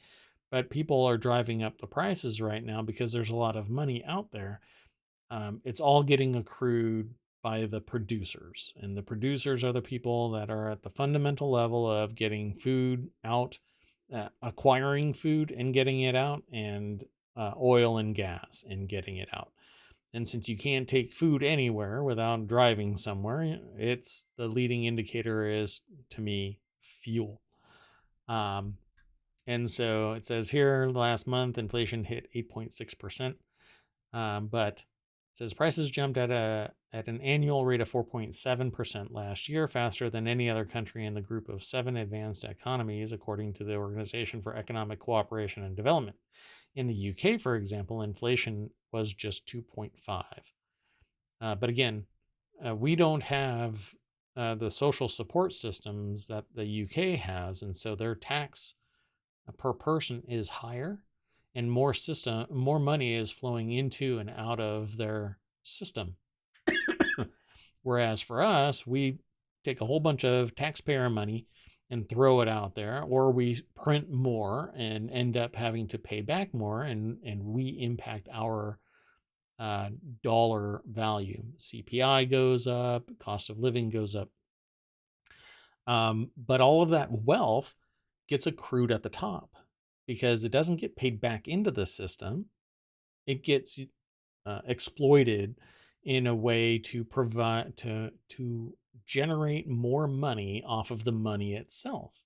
But people are driving up the prices right now because there's a lot of money out there. It's all getting accrued by the producers, and the producers are the people that are at the fundamental level of getting food out, acquiring food and getting it out, and oil and gas and getting it out. And since you can't take food anywhere without driving somewhere, it's the leading indicator is, to me, fuel. And so it says here, last month, inflation hit 8.6%. But it says prices jumped at an annual rate of 4.7% last year, faster than any other country in the group of 7 advanced economies, according to the Organization for Economic Cooperation and Development. In the UK, for example, inflation was just 2.5. But again, we don't have the social support systems that the UK has, and so their tax per person is higher, and more money is flowing into and out of their system. Whereas for us, we take a whole bunch of taxpayer money and throw it out there, or we print more and end up having to pay back more, and we impact our dollar value. CPI goes up, cost of living goes up. But all of that wealth gets accrued at the top because it doesn't get paid back into the system. It gets exploited in a way to provide to generate more money off of the money itself.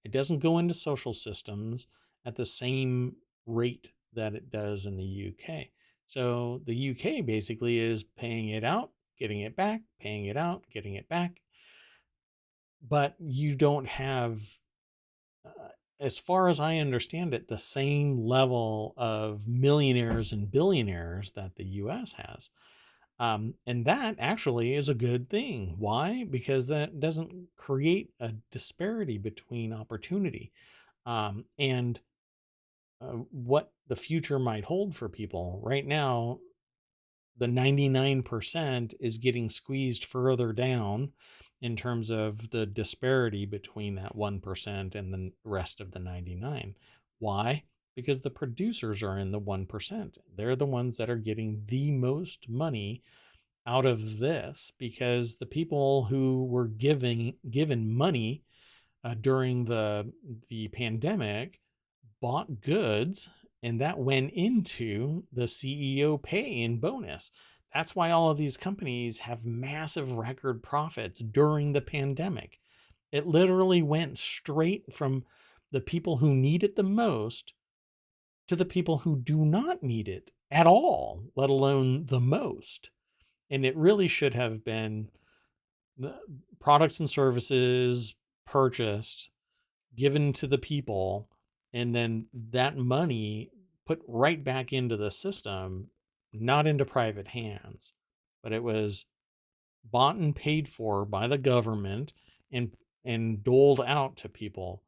It doesn't go into social systems at the same rate that it does in the UK. So the UK basically is paying it out, getting it back, paying it out, getting it back. But you don't have, as far as I understand it, the same level of millionaires and billionaires that the US has. And that actually is a good thing. Why? Because that doesn't create a disparity between opportunity and what the future might hold for people. Right now, the 99% is getting squeezed further down in terms of the disparity between that 1% and the rest of the 99. Why? Because the producers are in the 1%. They're the ones that are getting the most money out of this, because the people who were given money during the pandemic bought goods, and that went into the CEO pay and bonus. That's why all of these companies have massive record profits during the pandemic. It literally went straight from the people who need it the most to the people who do not need it at all, let alone the most. And it really should have been the products and services purchased given to the people, and then that money put right back into the system, not into private hands, but it was bought and paid for by the government and doled out to people.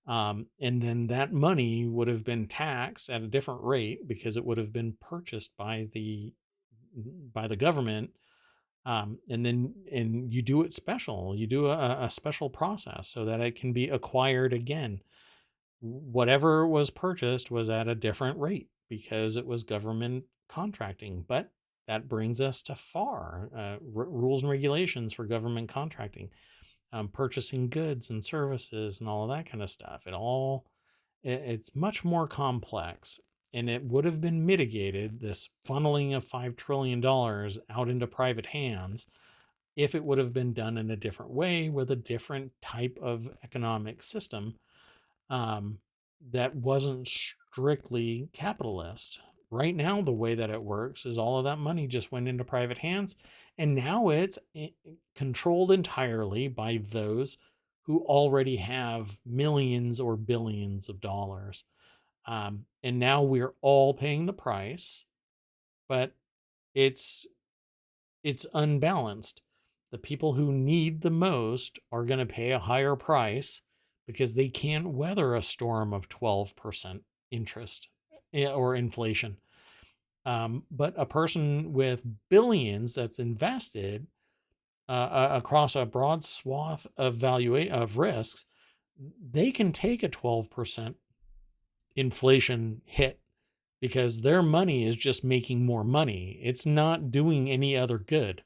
And then that money would have been taxed at a different rate because it would have been purchased by the government. And you do it special. You do a special process so that it can be acquired again. Whatever was purchased was at a different rate because it was government contracting. But that brings us to rules and regulations for government contracting, purchasing goods and services and all of that kind of stuff. It's much more complex, and it would have been mitigated, this funneling of $5 trillion out into private hands, if it would have been done in a different way with a different type of economic system, that wasn't strictly capitalist. Right now, the way that it works is all of that money just went into private hands, and now it's controlled entirely by those who already have millions or billions of dollars. And now we're all paying the price, but it's unbalanced. The people who need the most are going to pay a higher price because they can't weather a storm of 12% interest or inflation. But a person with billions that's invested across a broad swath of risks, they can take a 12% inflation hit because their money is just making more money. It's not doing any other good.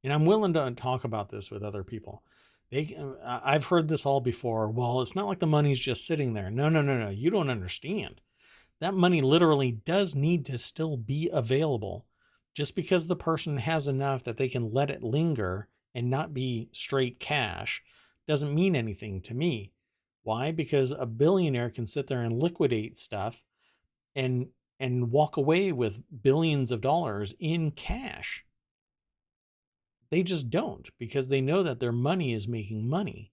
And I'm willing to talk about this with other people. I've heard this all before. Well, it's not like the money's just sitting there. No. You don't understand. That money literally does need to still be available. Just because the person has enough that they can let it linger and not be straight cash doesn't mean anything to me. Why? Because a billionaire can sit there and liquidate stuff and walk away with billions of dollars in cash. They just don't, because they know that their money is making money.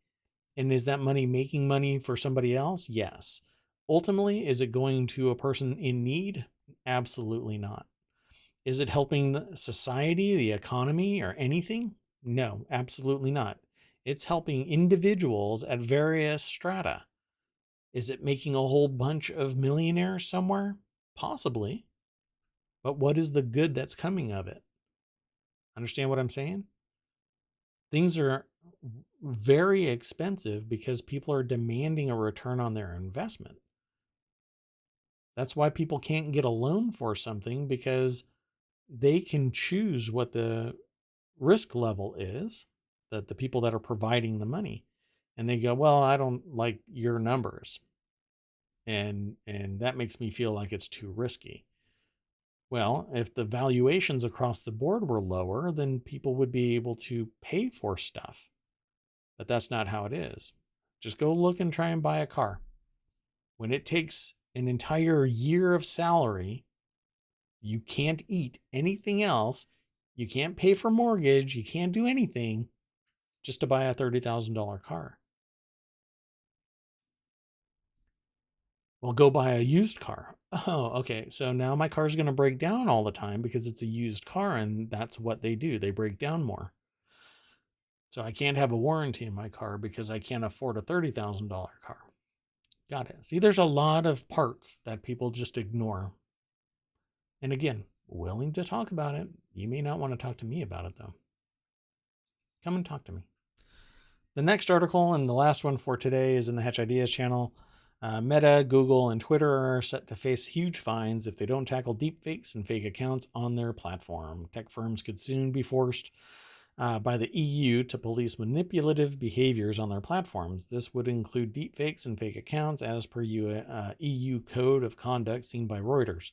And is that money making money for somebody else? Yes. Ultimately, is it going to a person in need? Absolutely not. Is it helping the society, the economy, or anything? No, absolutely not. It's helping individuals at various strata. Is it making a whole bunch of millionaires somewhere? Possibly. But what is the good that's coming of it? Understand what I'm saying? Things are very expensive because people are demanding a return on their investment. That's why people can't get a loan for something, because they can choose what the risk level is, that the people that are providing the money, and they go, well, I don't like your numbers, and that makes me feel like it's too risky. Well, if the valuations across the board were lower, then people would be able to pay for stuff. But that's not how it is. Just go look and try and buy a car. When it takes an entire year of salary, you can't eat anything else, you can't pay for mortgage, you can't do anything just to buy a $30,000 car. Well, go buy a used car. Oh, okay. So now my car's going to break down all the time because it's a used car, and that's what they do. They break down more. So I can't have a warranty in my car because I can't afford a $30,000 car. Got it. See, there's a lot of parts that people just ignore. And again, willing to talk about it. You may not want to talk to me about it, though. Come and talk to me. The next article, and the last one for today, is in the Hatch Ideas channel. Meta, Google, and Twitter are set to face huge fines if they don't tackle deepfakes and fake accounts on their platform. Tech firms could soon be forced by the EU to police manipulative behaviors on their platforms. This would include deepfakes and fake accounts, as per EU Code of Conduct seen by Reuters.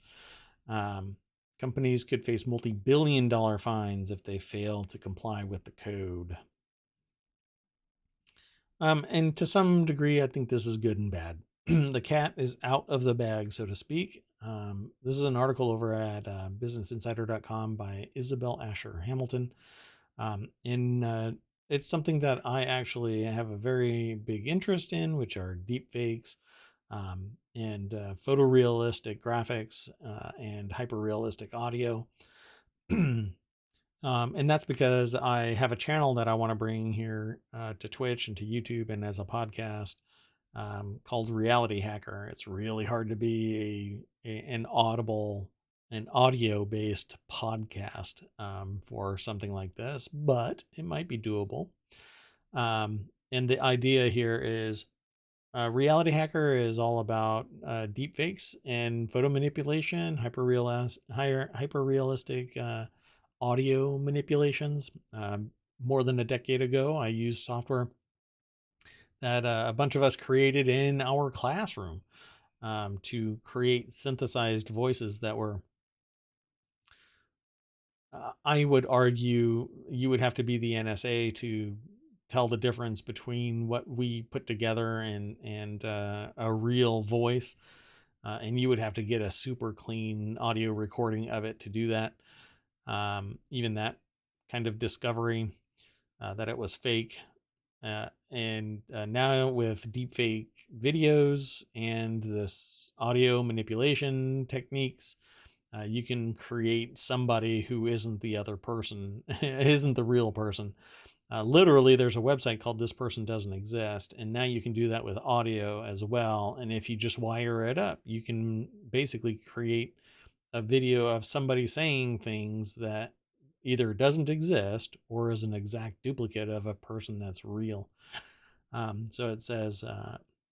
Companies could face multi-billion-dollar fines if they fail to comply with the code. And to some degree, I think this is good and bad. The cat is out of the bag, so to speak. This is an article over at businessinsider.com by Isabel Asher Hamilton. In it's something that I actually have a very big interest in, which are deepfakes, and photorealistic graphics, and hyperrealistic audio. And that's because I have a channel that I want to bring here to Twitch and to YouTube and as a podcast, called Reality Hacker. It's really hard to be an an audio based podcast, for something like this, but it might be doable. And the idea here is, Reality Hacker is all about deepfakes and photo manipulation, hyper realistic audio manipulations. More than a decade ago, I used software that a bunch of us created in our classroom, to create synthesized voices that were, I would argue, you would have to be the NSA to tell the difference between what we put together and a real voice. And you would have to get a super clean audio recording of it to do that. Even that kind of discovery, that it was fake. And now with deepfake videos and this audio manipulation techniques, you can create somebody who isn't the other person, isn't the real person. Literally, there's a website called This Person Doesn't Exist, and now you can do that with audio as well. And if you just wire it up, you can basically create a video of somebody saying things that either doesn't exist or is an exact duplicate of a person that's real. So it says,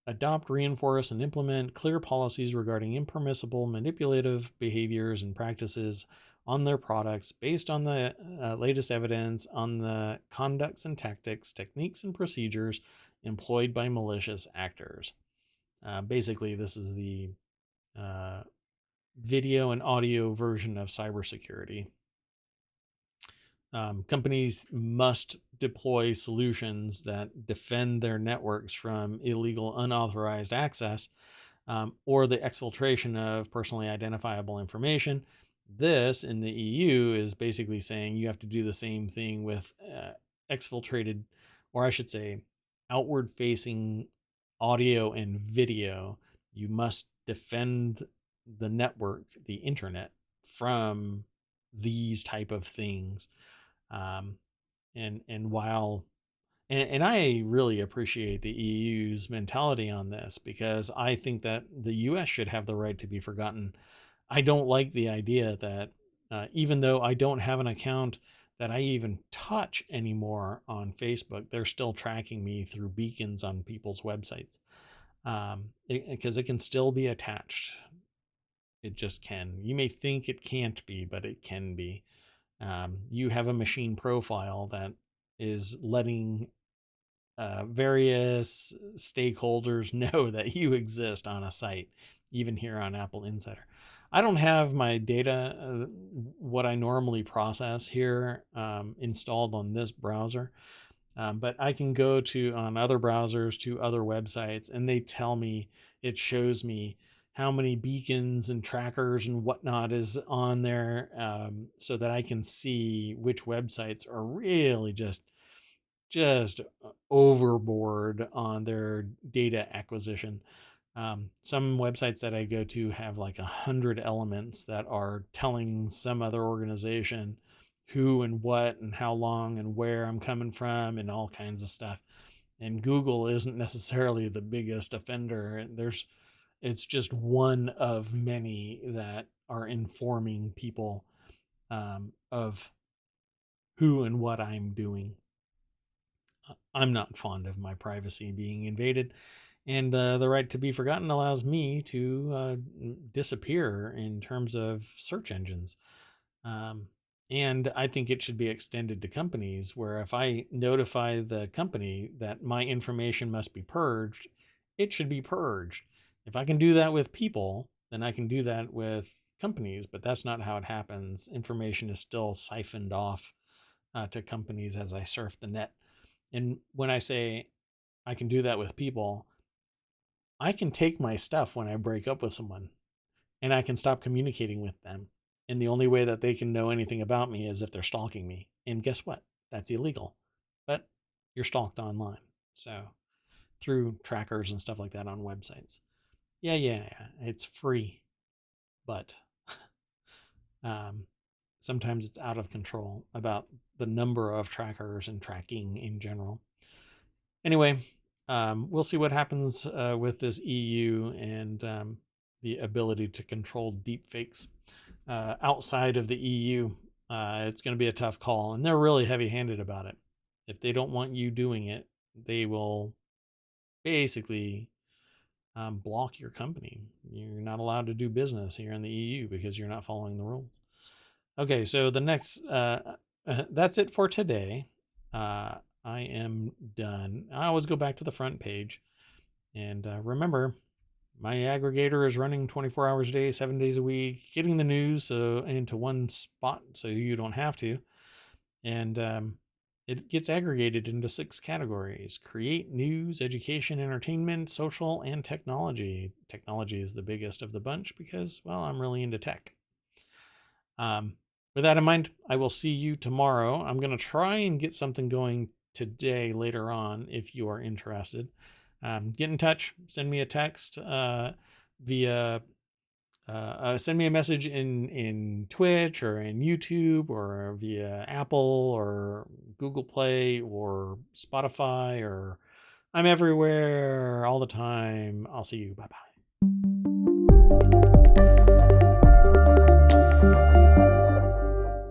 adopt, reinforce, and implement clear policies regarding impermissible manipulative behaviors and practices on their products based on the latest evidence on the conducts and tactics, techniques, and procedures employed by malicious actors. Basically, this is the uh, video and audio version of cybersecurity. Companies must deploy solutions that defend their networks from illegal, unauthorized access, or the exfiltration of personally identifiable information. This in the EU is basically saying you have to do the same thing with exfiltrated, or I should say, outward facing audio and video. You must defend the network, the internet, from these type of things. Um, and while and I really appreciate the EU's mentality on this, because I think that the US should have the right to be forgotten. I don't like the idea that, even though I don't have an account that I even touch anymore on Facebook, they're still tracking me through beacons on people's websites, because it can still be attached. It just can. You may think it can't be, but it can be. You have a machine profile that is letting various stakeholders know that you exist on a site, even here on Apple Insider. I don't have my data, what I normally process here, installed on this browser. But I can go to on other browsers to other websites, and they tell me, it shows me how many beacons and trackers and whatnot is on there, so that I can see which websites are really just overboard on their data acquisition. Some websites that I go to have like 100 elements that are telling some other organization who and what and how long and where I'm coming from and all kinds of stuff. And Google isn't necessarily the biggest offender. It's just one of many that are informing people, of who and what I'm doing. I'm not fond of my privacy being invaded, and the right to be forgotten allows me to disappear in terms of search engines. Um, and I think it should be extended to companies, where if I notify the company that my information must be purged, it should be purged. If I can do that with people, then I can do that with companies, but that's not how it happens. Information is still siphoned off to companies as I surf the net. And when I say I can do that with people, I can take my stuff when I break up with someone, and I can stop communicating with them. And the only way that they can know anything about me is if they're stalking me. And guess what? That's illegal. But you're stalked online. So through trackers and stuff like that on websites. Yeah, it's free, but um, sometimes it's out of control about the number of trackers and tracking in general. Anyway, we'll see what happens with this EU and the ability to control deepfakes outside of the EU. It's going to be a tough call, and they're really heavy-handed about it. If they don't want you doing it, they will basically block your company. You're not allowed to do business here in the EU because you're not following the rules. Okay, so the next, that's it for today. I am done. I always go back to the front page. And remember, my aggregator is running 24 hours a day, 7 days a week, getting the news into one spot so you don't have to. And it gets aggregated into 6 categories: create, news, education, entertainment, social, and technology. Technology is the biggest of the bunch because, well, I'm really into tech. With that in mind, I will see you tomorrow. I'm going to try and get something going today later on if you are interested. Get in touch, send me a text via send me a message in Twitch or in YouTube or via Apple or Google Play or Spotify, or I'm everywhere all the time. I'll see you. Bye-bye.